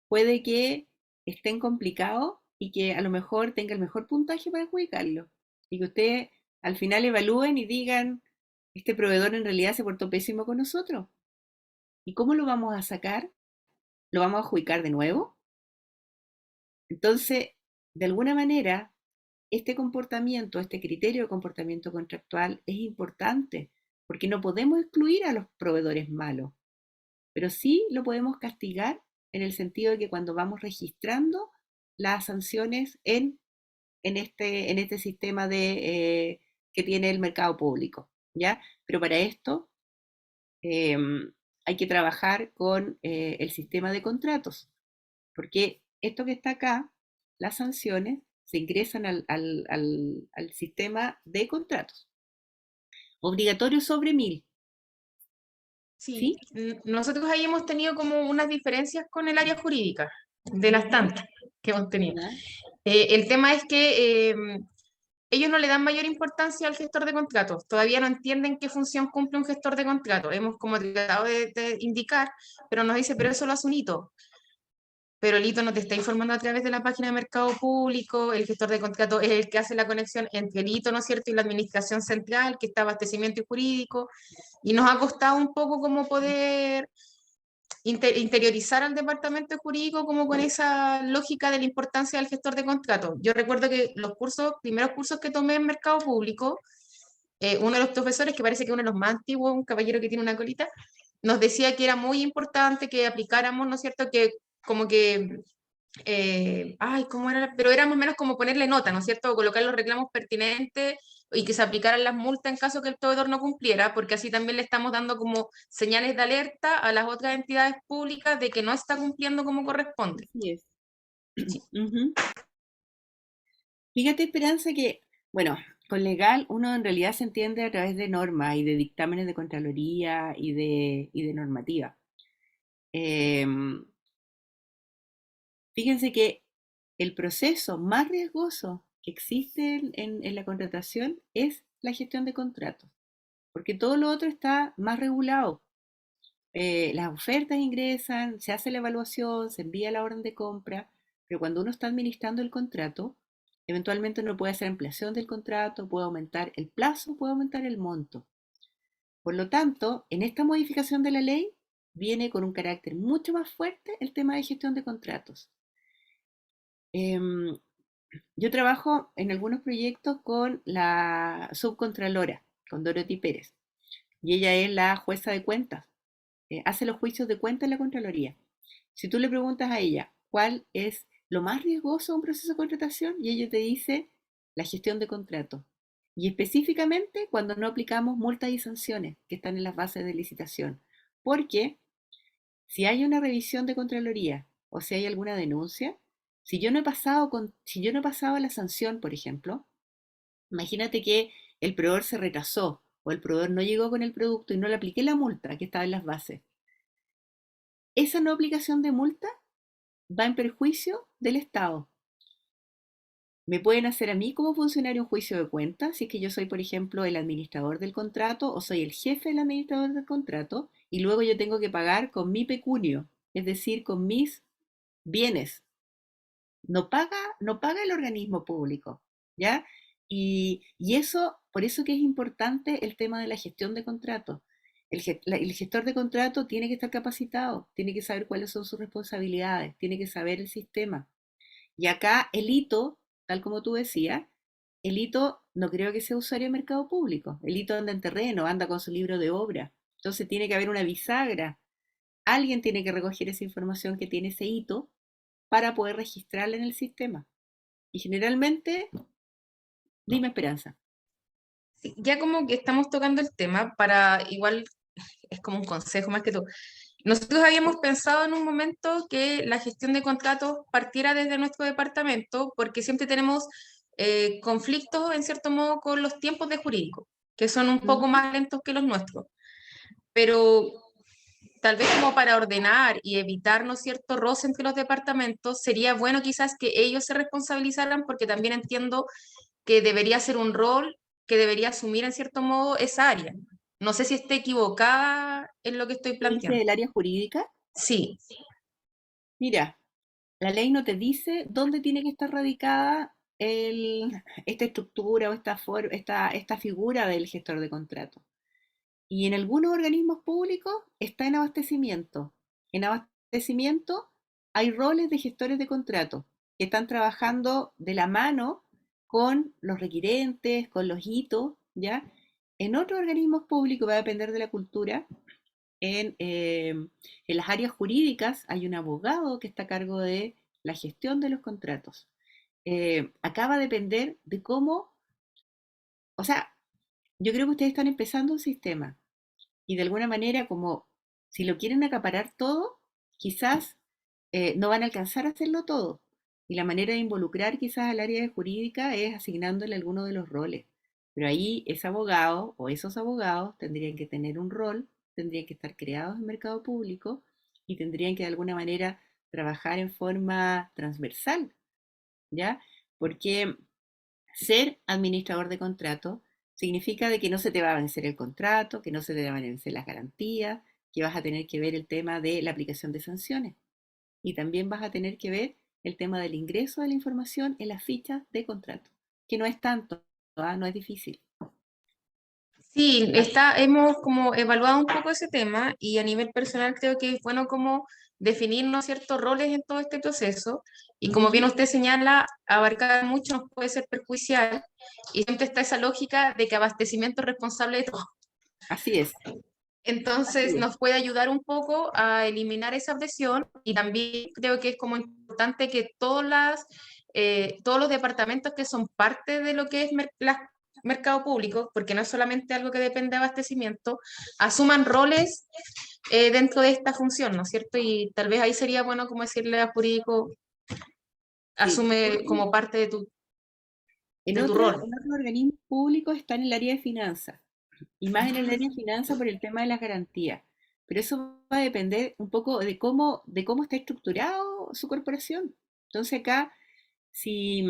[SPEAKER 1] puede que estén complicados y que a lo mejor tenga el mejor puntaje para adjudicarlo. Y que ustedes al final evalúen y digan, este proveedor en realidad se portó pésimo con nosotros. ¿Y cómo lo vamos a sacar? ¿Lo vamos a adjudicar de nuevo? Entonces, de alguna manera, este comportamiento, este criterio de comportamiento contractual es importante porque no podemos excluir a los proveedores malos, pero sí lo podemos castigar en el sentido de que cuando vamos registrando las sanciones en este sistema que tiene el mercado público, ¿ya? Pero para esto eh, hay que trabajar con el sistema de contratos, porque esto que está acá, las sanciones, se ingresan al sistema de contratos. Obligatorio sobre 1000,
[SPEAKER 2] Sí,
[SPEAKER 1] ¿sí?
[SPEAKER 2] nosotros ahí hemos tenido como unas diferencias con el área jurídica, de las tantas que hemos tenido.
[SPEAKER 1] ¿Ya?
[SPEAKER 2] El tema es que ellos no le dan mayor importancia al gestor de contratos, todavía no entienden qué función cumple un gestor de contratos. Hemos como tratado de indicar, pero nos dice, pero eso lo hace un hito. Pero el hito no te está informando a través de la página de mercado público, el gestor de contrato es el que hace la conexión entre el hito, ¿no es cierto?, y la administración central, que está abastecimiento y jurídico, y nos ha costado un poco como poder interiorizar al departamento jurídico como con esa lógica de la importancia del gestor de contrato. Yo recuerdo que los primeros cursos que tomé en mercado público, uno de los profesores, que parece que uno de los más antiguos, un caballero que tiene una colita, nos decía que era muy importante que aplicáramos, ¿no es cierto?, que como que ay, ¿cómo era? Pero era más o menos como ponerle nota, ¿no es cierto? O colocar los reclamos pertinentes y que se aplicaran las multas en caso que el proveedor no cumpliera, porque así también le estamos dando como señales de alerta a las otras entidades públicas de que no está cumpliendo como corresponde.
[SPEAKER 1] Así es.
[SPEAKER 2] Sí.
[SPEAKER 1] Ujú. Fíjate, Esperanza, que, bueno, con legal uno en realidad se entiende a través de normas y de dictámenes de Contraloría y de normativa. Em, Fíjense que el proceso más riesgoso que existe en la contratación es la gestión de contratos, porque todo lo otro está más regulado. Las ofertas ingresan, se hace la evaluación, se envía la orden de compra, pero cuando uno está administrando el contrato, eventualmente uno puede hacer ampliación del contrato, puede aumentar el plazo, puede aumentar el monto. Por lo tanto, en esta modificación de la ley viene con un carácter mucho más fuerte el tema de gestión de contratos. Em, yo trabajo en algunos proyectos con la subcontralora, con Dorothy Pérez, y ella es la jueza de cuentas, hace los juicios de cuentas en la Contraloría. Si tú le preguntas a ella cuál es lo más riesgoso de un proceso de contratación, y ella te dice la gestión de contratos. Y específicamente cuando no aplicamos multas y sanciones que están en las bases de licitación. Porque si hay una revisión de Contraloría o si hay alguna denuncia, Si yo no he pasado la sanción, por ejemplo, imagínate que el proveedor se retrasó o el proveedor no llegó con el producto y no le apliqué la multa que estaba en las bases. Esa no aplicación de multa va en perjuicio del Estado. Me pueden hacer a mí como funcionario un juicio de cuentas si es que yo soy, por ejemplo, el administrador del contrato o soy el jefe del administrador del contrato y luego yo tengo que pagar con mi pecunio, es decir, con mis bienes. No paga el organismo público, ¿ya? Y eso, por eso que es importante el tema de la gestión de contratos. El gestor de contrato tiene que estar capacitado, tiene que saber cuáles son sus responsabilidades, tiene que saber el sistema. Y acá el hito, tal como tú decías, el hito no creo que sea usuario de mercado público. El hito anda en terreno, anda con su libro de obra. Entonces tiene que haber una bisagra. Alguien tiene que recoger esa información que tiene ese hito para poder registrarla en el sistema. Y generalmente, dime Esperanza.
[SPEAKER 2] Sí, ya como que estamos tocando el tema, para igual es como un consejo más que todo. Nosotros habíamos pensado en un momento que la gestión de contratos partiera desde nuestro departamento, porque siempre tenemos conflictos, en cierto modo, con los tiempos de jurídico, que son un poco
[SPEAKER 1] Ujú.
[SPEAKER 2] más lentos que los nuestros. Pero tal vez como para ordenar y evitar, ¿no es cierto?, roce entre los departamentos, sería bueno quizás que ellos se responsabilizaran, porque también entiendo que debería ser un rol que debería asumir en cierto modo esa área. No sé si esté equivocada en lo que estoy
[SPEAKER 1] ¿Qué dice
[SPEAKER 2] planteando.
[SPEAKER 1] el área jurídica?
[SPEAKER 2] Sí,
[SPEAKER 1] Mira, la ley no te dice dónde tiene que estar radicada esta estructura o esta figura del gestor de contrato. Y en algunos organismos públicos está en abastecimiento. En abastecimiento hay roles de gestores de contrato que están trabajando de la mano con los requirentes, con los hitos, ¿ya? En otros organismos públicos, va a depender de la cultura, en las áreas jurídicas hay un abogado que está a cargo de la gestión de los contratos. Acá va a depender de cómo, o sea, yo creo que ustedes están empezando un sistema y de alguna manera como si lo quieren acaparar todo, quizás no van a alcanzar a hacerlo todo. Y la manera de involucrar quizás al área de jurídica es asignándole alguno de los roles. Pero ahí ese abogado o esos abogados tendrían que tener un rol, tendrían que estar creados en mercado público y tendrían que de alguna manera trabajar en forma transversal, ¿ya? Porque ser administrador de contrato significa de que no se te va a vencer el contrato, que no se te van a vencer las garantías, que vas a tener que ver el tema de la aplicación de sanciones y también vas a tener que ver el tema del ingreso de la información en las fichas de contrato, que no es tanto, ¿ah? No es difícil.
[SPEAKER 2] sí, hemos como evaluado un poco ese tema y a nivel personal creo que es bueno como definirnos ciertos roles en todo este proceso y como bien
[SPEAKER 1] Ujú.
[SPEAKER 2] usted señala, abarcar mucho nos puede ser perjudicial y siempre está esa lógica de que abastecimiento es responsable de todo.
[SPEAKER 1] Así es,
[SPEAKER 2] Entonces
[SPEAKER 1] así es.
[SPEAKER 2] nos puede ayudar un poco a eliminar esa presión y también creo que es como importante que todos los departamentos que son parte de lo que es mercado público, porque no es solamente algo que depende de abastecimiento, asuman roles dentro de esta función, ¿no es cierto? Y tal vez ahí sería bueno como decirle a jurídico,
[SPEAKER 1] Sí.
[SPEAKER 2] asume como parte
[SPEAKER 1] En
[SPEAKER 2] de tu
[SPEAKER 1] otros,
[SPEAKER 2] rol.
[SPEAKER 1] en otros organismos públicos está en el área de finanzas, y más en el área de finanzas por el tema de las garantías. Pero eso va a depender un poco de cómo está estructurado su corporación. Entonces acá, si,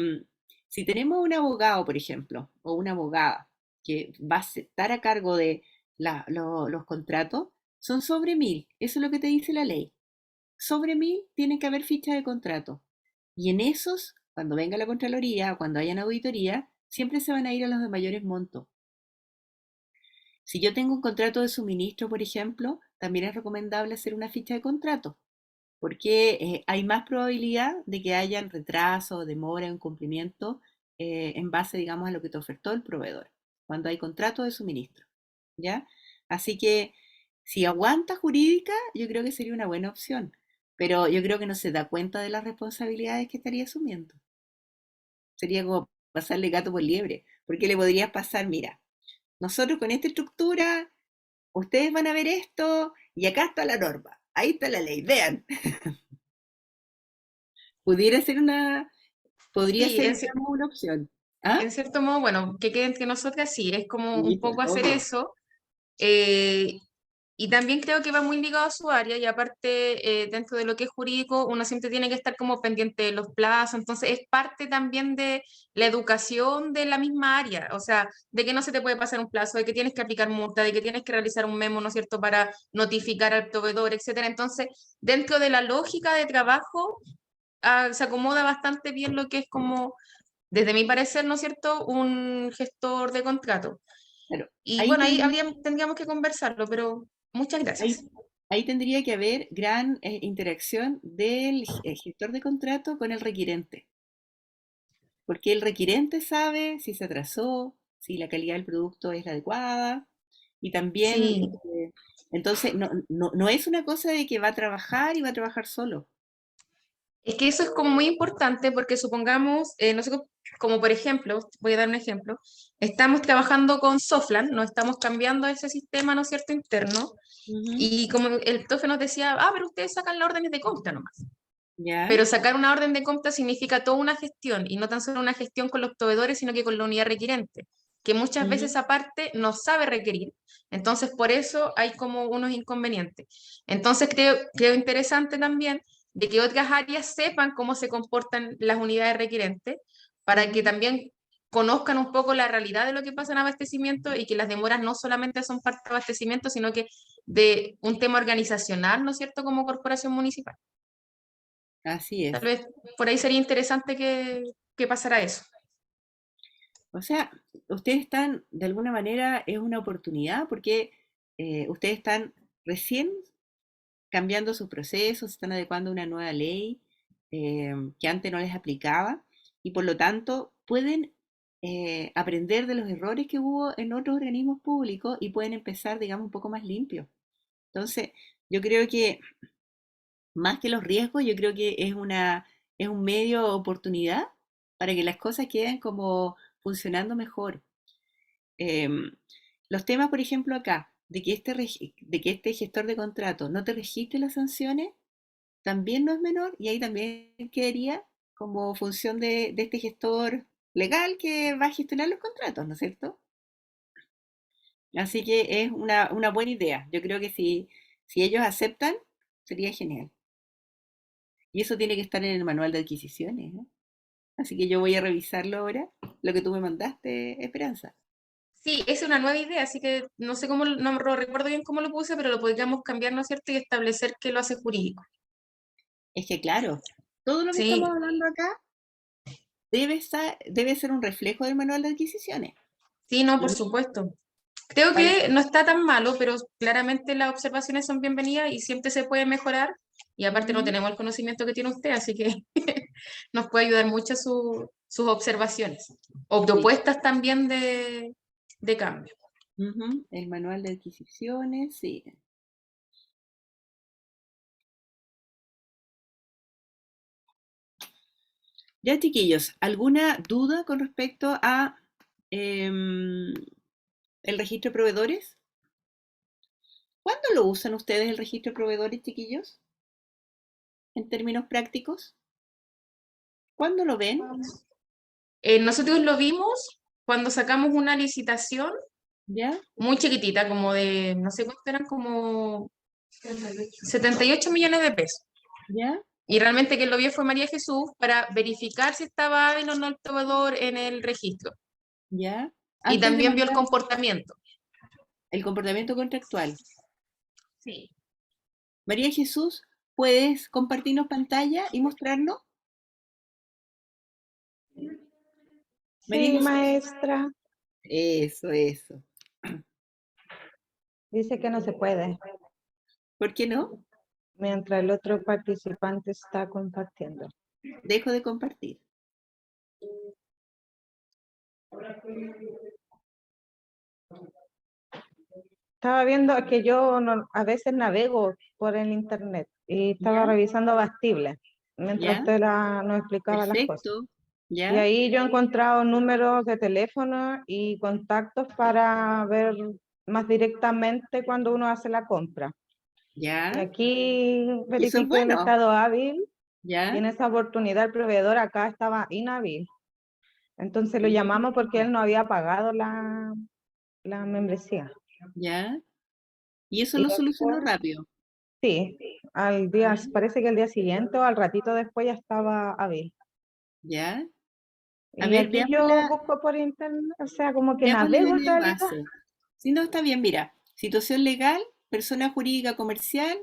[SPEAKER 1] si tenemos un abogado, por ejemplo, o una abogada que va a estar a cargo de los contratos, son sobre 1000. Eso es lo que te dice la ley. Sobre 1000 tiene que haber ficha de contrato. Y en esos, cuando venga la Contraloría o cuando hayan auditoría, siempre se van a ir a los de mayores montos. Si yo tengo un contrato de suministro, por ejemplo, también es recomendable hacer una ficha de contrato, porque hay más probabilidad de que hayan retraso, demora, incumplimiento en base, digamos, a lo que te ofertó el proveedor, cuando hay contrato de suministro, ¿ya? Así que si aguanta jurídica, yo creo que sería una buena opción, pero yo creo que no se da cuenta de las responsabilidades que estaría asumiendo. Sería como pasarle gato por liebre, porque le podrías pasar, mira, nosotros con esta estructura, ustedes van a ver esto y acá está la norma, ahí está la ley, vean. Pudiera ser podría
[SPEAKER 2] Sí,
[SPEAKER 1] ser, digamos, una opción. ¿Ah?
[SPEAKER 2] en cierto modo, bueno, que quede entre nosotras, sí, es como
[SPEAKER 1] Sí,
[SPEAKER 2] un
[SPEAKER 1] pues,
[SPEAKER 2] poco hacer
[SPEAKER 1] obvio.
[SPEAKER 2] eso. eh, y también creo que va muy ligado a su área y aparte, dentro de lo que es jurídico, uno siempre tiene que estar como pendiente de los plazos, entonces es parte también de la educación de la misma área, o sea, de que no se te puede pasar un plazo, de que tienes que aplicar multa, de que tienes que realizar un memo, ¿no es cierto?, para notificar al proveedor, etcétera. Entonces, dentro de la lógica de trabajo, se acomoda bastante bien lo que es como, desde mi parecer, ¿no es cierto?, un gestor de contrato.
[SPEAKER 1] Claro.
[SPEAKER 2] Y
[SPEAKER 1] Ahí
[SPEAKER 2] bueno, ahí
[SPEAKER 1] tendría,
[SPEAKER 2] tendríamos que conversarlo, pero muchas
[SPEAKER 1] ahí,
[SPEAKER 2] gracias.
[SPEAKER 1] ahí tendría que haber gran interacción del gestor de contrato con el requirente, porque el requirente sabe si se atrasó, si la calidad del producto es la adecuada, y también,
[SPEAKER 2] Sí,
[SPEAKER 1] entonces, no es una cosa de que va a trabajar y va a trabajar solo.
[SPEAKER 2] es que eso es como muy importante porque supongamos, nosotros, como por ejemplo, voy a dar un ejemplo, estamos trabajando con Soflan, no estamos cambiando ese sistema, ¿no es cierto?, interno,
[SPEAKER 1] Ujú.
[SPEAKER 2] y como el profe nos decía, pero ustedes sacan las órdenes de compra nomás.
[SPEAKER 1] ¿Ya?
[SPEAKER 2] Pero sacar una orden de compra significa toda una gestión, y no tan solo una gestión con los proveedores, sino que con la unidad requirente, que muchas veces
[SPEAKER 1] Ujú.
[SPEAKER 2] aparte no sabe requerir. Entonces, por eso hay como unos inconvenientes. Entonces, creo interesante también de que otras áreas sepan cómo se comportan las unidades requirentes, para que
[SPEAKER 1] Ujú.
[SPEAKER 2] también conozcan un poco la realidad de lo que pasa en abastecimiento y que las demoras no solamente son parte de abastecimiento, sino que de un tema organizacional, ¿no es cierto?, como corporación municipal.
[SPEAKER 1] Así
[SPEAKER 2] Tal
[SPEAKER 1] es.
[SPEAKER 2] vez por ahí sería interesante que pasara eso.
[SPEAKER 1] O sea, ustedes están, de alguna manera, es una oportunidad porque ustedes están recién cambiando sus procesos, se están adecuando a una nueva ley que antes no les aplicaba y por lo tanto pueden aprender de los errores que hubo en otros organismos públicos y pueden empezar, digamos, un poco más limpios. Entonces, yo creo que más que los riesgos, yo creo que es un medio oportunidad para que las cosas queden como funcionando mejor. Em, los temas, por ejemplo, acá, de que este gestor de contrato no te registre las sanciones, también no es menor y ahí también quedaría como función de este gestor legal que va a gestionar los contratos, ¿no es cierto? Así que es una buena idea. Yo creo que si ellos aceptan, sería genial. Y eso tiene que estar en el manual de adquisiciones, ¿no? Así que yo voy a revisarlo ahora, lo que tú me mandaste, Esperanza.
[SPEAKER 2] Sí, es una nueva idea, así que no sé cómo, no lo recuerdo bien cómo lo puse, pero lo podríamos cambiar, ¿no es cierto? Y establecer que lo hace jurídico.
[SPEAKER 1] Es que claro, todo lo que estamos
[SPEAKER 2] Sí,
[SPEAKER 1] hablando acá debe ser un reflejo del manual de adquisiciones.
[SPEAKER 2] sí, no, por
[SPEAKER 1] Y
[SPEAKER 2] supuesto. Creo
[SPEAKER 1] para-
[SPEAKER 2] que no está tan malo, pero claramente las observaciones son bienvenidas y siempre se puede mejorar. Y aparte no
[SPEAKER 1] Ujú.
[SPEAKER 2] tenemos el conocimiento que tiene usted, así que nos puede ayudar mucho sus observaciones o
[SPEAKER 1] Sí.
[SPEAKER 2] propuestas también de cambio.
[SPEAKER 1] Ujú. El manual de adquisiciones, sí. Ya, chiquillos, ¿alguna duda con respecto a em, el registro de proveedores? ¿Cuándo lo usan ustedes el registro de proveedores, chiquillos? En términos prácticos, ¿cuándo lo ven?
[SPEAKER 2] Nosotros lo vimos cuando sacamos una licitación
[SPEAKER 1] ¿Ya?
[SPEAKER 2] muy chiquitita, como de, no sé cuánto eran, como 78 millones de pesos.
[SPEAKER 1] ¿Ya?
[SPEAKER 2] Y realmente quien lo vio fue María Jesús para verificar si estaba hábil o no el proveedor en el registro.
[SPEAKER 1] ¿Ya?
[SPEAKER 2] Y
[SPEAKER 1] Antes de
[SPEAKER 2] también vio el
[SPEAKER 1] mandar
[SPEAKER 2] comportamiento.
[SPEAKER 1] el comportamiento contractual.
[SPEAKER 2] Sí.
[SPEAKER 1] María Jesús, ¿puedes compartirnos pantalla y mostrarnos? María
[SPEAKER 8] Sí,
[SPEAKER 1] Jesús.
[SPEAKER 8] maestra,
[SPEAKER 1] Eso.
[SPEAKER 8] dice que no se puede
[SPEAKER 1] ¿Por qué no?
[SPEAKER 8] mientras el otro participante está compartiendo.
[SPEAKER 1] Dejo de compartir.
[SPEAKER 8] Estaba viendo que yo a veces navego por el internet y estaba
[SPEAKER 1] ¿Ya?
[SPEAKER 8] revisando Bastible mientras
[SPEAKER 1] ¿Ya?
[SPEAKER 8] usted nos explicaba las cosas.
[SPEAKER 1] Perfecto.
[SPEAKER 8] Y
[SPEAKER 1] ¿Ya?
[SPEAKER 8] ahí yo he encontrado números de teléfono y contactos para ver más directamente cuando uno hace la compra. Y
[SPEAKER 1] ¿Ya?
[SPEAKER 8] aquí
[SPEAKER 1] Y eso es
[SPEAKER 8] verifique el
[SPEAKER 1] bueno.
[SPEAKER 8] estado hábil Y
[SPEAKER 1] ¿Ya?
[SPEAKER 8] en esa oportunidad el proveedor acá estaba inhábil. Entonces lo llamamos porque él no había pagado la membresía.
[SPEAKER 1] ¿Ya? Y eso
[SPEAKER 8] Y
[SPEAKER 1] lo solucionó
[SPEAKER 8] después,
[SPEAKER 1] rápido.
[SPEAKER 8] sí, al día, parece que al día siguiente o al ratito después ya estaba hábil.
[SPEAKER 1] ¿Ya? A
[SPEAKER 8] Y
[SPEAKER 1] ver,
[SPEAKER 8] aquí yo busco por internet, o sea, como que
[SPEAKER 1] veamos la
[SPEAKER 8] navego en
[SPEAKER 1] línea de
[SPEAKER 8] realidad.
[SPEAKER 1] base. Si no, está bien, mira. Situación legal, persona jurídica comercial,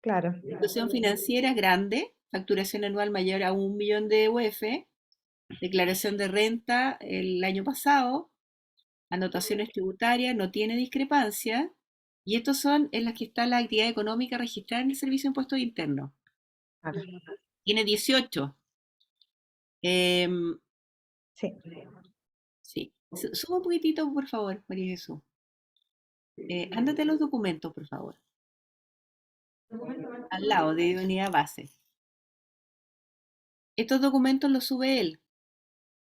[SPEAKER 8] Claro,
[SPEAKER 1] situación financiera grande, facturación anual mayor a 1 millón de UF, declaración de renta el año pasado, anotaciones tributarias, no tiene discrepancia, y estos son en las que está la actividad económica registrada en el Servicio de Impuestos Internos.
[SPEAKER 8] claro,
[SPEAKER 1] Tiene 18. Em,
[SPEAKER 8] sí.
[SPEAKER 1] sí. Suma un poquitito, por favor, María Jesús. Ándate los documentos, por favor. Al lado de unidad base. Estos documentos los sube él,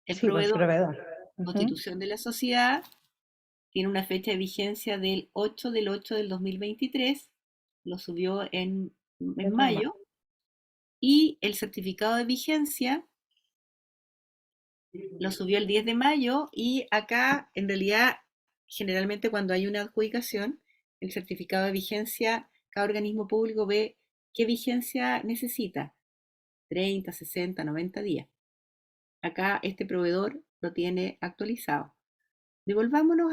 [SPEAKER 1] el
[SPEAKER 8] Sí, pues
[SPEAKER 1] proveedor.
[SPEAKER 8] proveedor. Ujú.
[SPEAKER 1] Constitución de la sociedad tiene una fecha de vigencia del 8 del 8 del 2023, lo subió en mayo, y el certificado de vigencia lo subió el 10 de mayo, y acá, en realidad, generalmente cuando hay una adjudicación, el certificado de vigencia, cada organismo público ve qué vigencia necesita, 30, 60, 90 días. Acá este proveedor lo tiene actualizado. Devolvámonos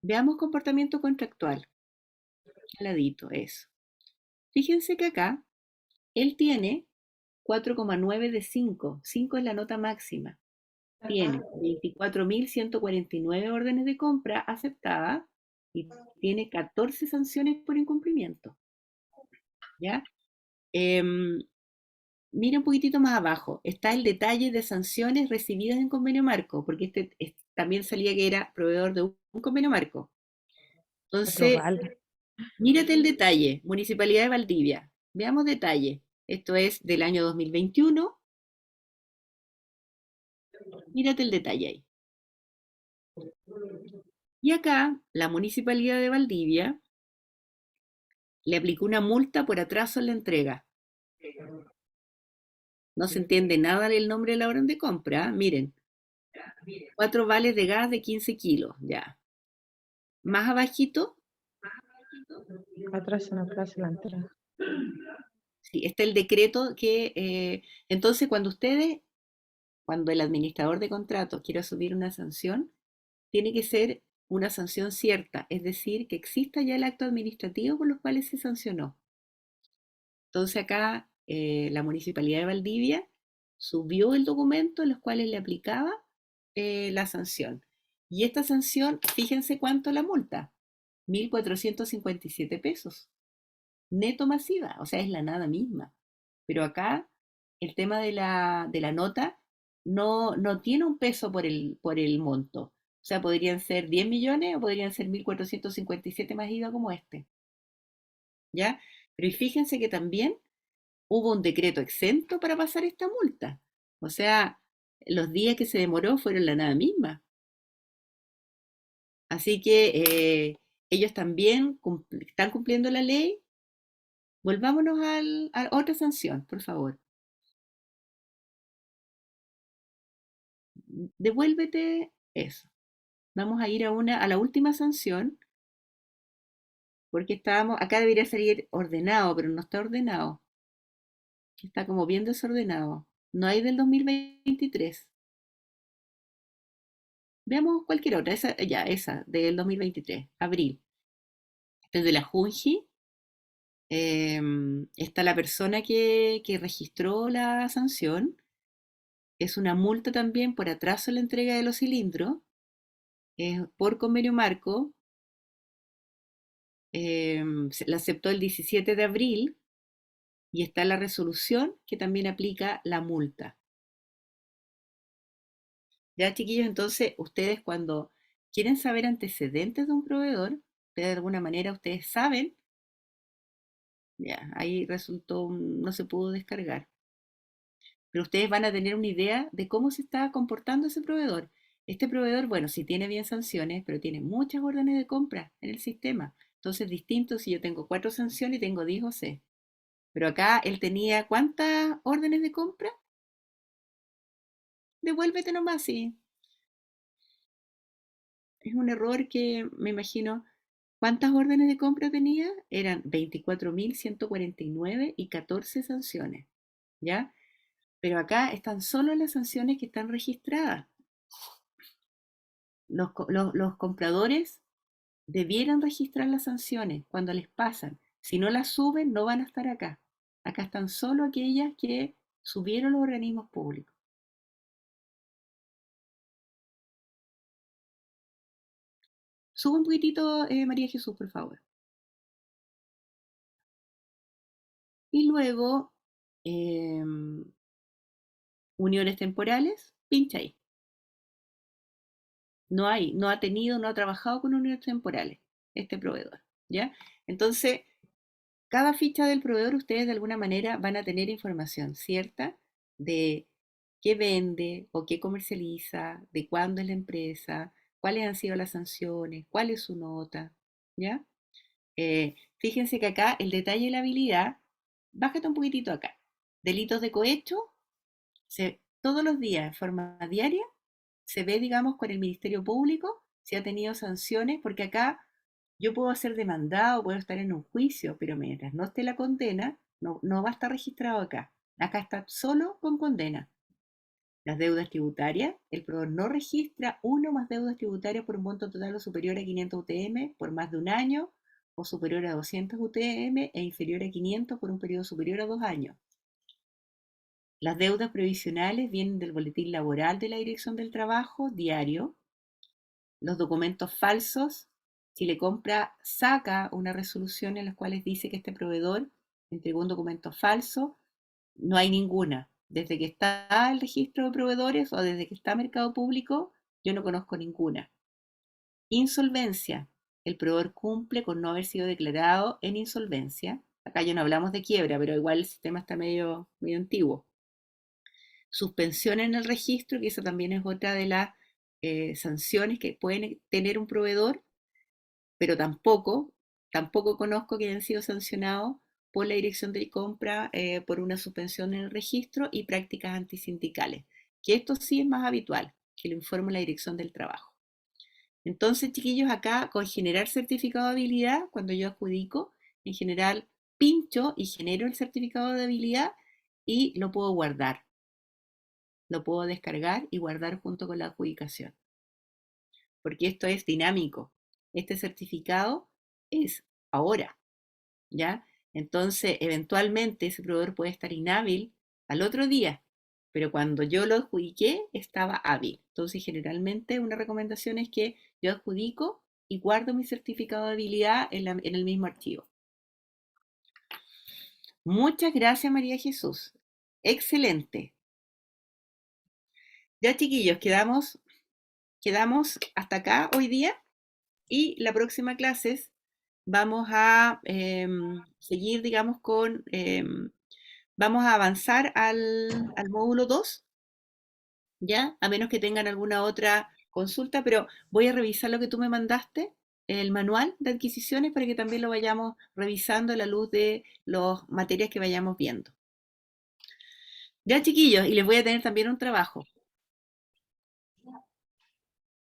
[SPEAKER 1] veamos comportamiento contractual. Al ladito, eso. Fíjense que acá él tiene 4,9 de 5. 5 es la nota máxima. Tiene 24.149 órdenes de compra aceptadas y tiene 14 sanciones por incumplimiento. ¿Ya? Mira un poquitito más abajo. Está el detalle de sanciones recibidas en convenio marco, porque también salía que era proveedor de un convenio marco.
[SPEAKER 8] Otro
[SPEAKER 1] Entonces,
[SPEAKER 8] vale.
[SPEAKER 1] mírate el detalle. Municipalidad de Valdivia. Veamos detalle. Esto es del año 2021. Mírate el detalle ahí. Y acá, la Municipalidad de Valdivia le aplicó una multa por atraso en la entrega. No se entiende nada del nombre de la orden de compra. Miren, 4 vales de gas de 15 kilos, ya. Más abajito,
[SPEAKER 8] Atrás una plaza la entrada.
[SPEAKER 1] sí, está el decreto que, entonces cuando el administrador de contratos quiera subir una sanción, tiene que ser una sanción cierta, es decir, que exista ya el acto administrativo por los cuales se sancionó. Entonces acá la Municipalidad de Valdivia subió el documento en los cuales le aplicaba la sanción. Y esta sanción, fíjense cuánto la multa, 1.457 pesos, neto masiva, o sea, es la nada misma. Pero acá el tema de la nota no tiene un peso por el monto. O sea, podrían ser 10 millones o podrían ser 1.457 más IVA como este. ¿Ya? Pero y fíjense que también hubo un decreto exento para pasar esta multa. O sea, los días que se demoró fueron la nada misma. Así que ellos también están cumpliendo la ley. Volvámonos a otra sanción, por favor. Devuélvete eso. Vamos a ir a la última sanción, porque acá debería salir ordenado, pero no está ordenado. Está como bien desordenado. No hay del 2023. Veamos cualquier otra, esa del 2023, abril. Desde la Junji está la persona que registró la sanción. Es una multa también por atraso en la entrega de los cilindros, por convenio marco. Se la aceptó el 17 de abril y está la resolución que también aplica la multa. Ya, chiquillos, entonces ustedes cuando quieren saber antecedentes de un proveedor, de alguna manera ustedes saben, ya, ahí resultó, no se pudo descargar. Pero ustedes van a tener una idea de cómo se está comportando ese proveedor. Este proveedor, bueno, sí tiene bien sanciones, pero tiene muchas órdenes de compra en el sistema. Entonces, distinto si yo tengo 4 sanciones y tengo 10 OC. Pero acá él tenía, ¿cuántas órdenes de compra? Devuélvete nomás, sí. Es un error que me imagino. ¿Cuántas órdenes de compra tenía? Eran 24.149 y 14 sanciones, ¿ya? Pero acá están solo las sanciones que están registradas. Los compradores debieran registrar las sanciones cuando les pasan. Si no las suben, no van a estar acá. Acá están solo aquellas que subieron los organismos públicos. Sube un poquitito, María Jesús, por favor. Y luego, uniones temporales, pincha ahí. No ha trabajado con uniones temporales este proveedor, ¿ya? Entonces, cada ficha del proveedor ustedes de alguna manera van a tener información cierta de qué vende o qué comercializa, de cuándo es la empresa, cuáles han sido las sanciones, cuál es su nota, ¿ya? Fíjense que acá el detalle de la habilidad, bájate un poquitito acá. Delitos de cohecho, todos los días, de forma diaria, se ve, digamos, con el Ministerio Público si ha tenido sanciones, porque acá yo puedo ser demandado, puedo estar en un juicio, pero mientras no esté la condena, no va a estar registrado acá. Acá está solo con condena. Las deudas tributarias, el proveedor no registra uno más deudas tributarias por un monto total o superior a 500 UTM por más de un año, o superior a 200 UTM e inferior a 500 por un periodo superior a 2 años. Las deudas previsionales vienen del boletín laboral de la Dirección del Trabajo, diario. Los documentos falsos, Chile Compra saca una resolución en las cuales dice que este proveedor entregó un documento falso. No hay ninguna. Desde que está el registro de proveedores o desde que está Mercado Público, yo no conozco ninguna. Insolvencia. El proveedor cumple con no haber sido declarado en insolvencia. Acá ya no hablamos de quiebra, pero igual el sistema está medio antiguo. Suspensión en el registro, que esa también es otra de las sanciones que pueden tener un proveedor, pero tampoco conozco que hayan sido sancionados por la Dirección de Compra por una suspensión en el registro y prácticas antisindicales, que esto sí es más habitual, que lo informa la Dirección del Trabajo. Entonces, chiquillos, acá con generar certificado de habilidad, cuando yo adjudico, en general pincho y genero el certificado de habilidad y lo puedo guardar. Lo puedo descargar y guardar junto con la adjudicación. Porque esto es dinámico. Este certificado es ahora, ¿ya? Entonces, eventualmente ese proveedor puede estar inhábil al otro día, pero cuando yo lo adjudiqué, estaba hábil. Entonces, generalmente una recomendación es que yo adjudico y guardo mi certificado de habilidad en el mismo archivo. Muchas gracias, María Jesús. Excelente. Ya, chiquillos, quedamos hasta acá hoy día y la próxima clase vamos a seguir, digamos, vamos a avanzar al módulo 2, ¿ya? A menos que tengan alguna otra consulta, pero voy a revisar lo que tú me mandaste, el manual de adquisiciones, para que también lo vayamos revisando a la luz de las materias que vayamos viendo. Ya, chiquillos, y les voy a tener también un trabajo.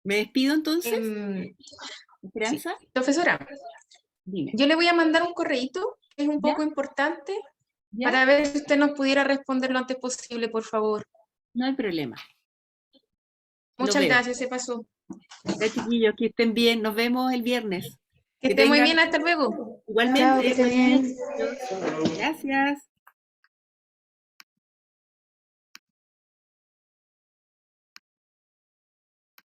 [SPEAKER 1] ¿Me despido entonces? ¿Esperanza?
[SPEAKER 2] Sí. Profesora,
[SPEAKER 1] dime.
[SPEAKER 2] Yo le voy a mandar un correíto, que es un poco importante,
[SPEAKER 1] ¿Ya?
[SPEAKER 2] para ver si usted nos pudiera responder lo antes posible, por favor.
[SPEAKER 1] No hay problema.
[SPEAKER 2] Muchas gracias, se pasó.
[SPEAKER 1] Ya, chiquillos, que estén bien. Nos vemos el viernes.
[SPEAKER 2] Que esté muy bien, hasta luego.
[SPEAKER 1] Igualmente.
[SPEAKER 5] Chao, que esté bien.
[SPEAKER 1] Gracias.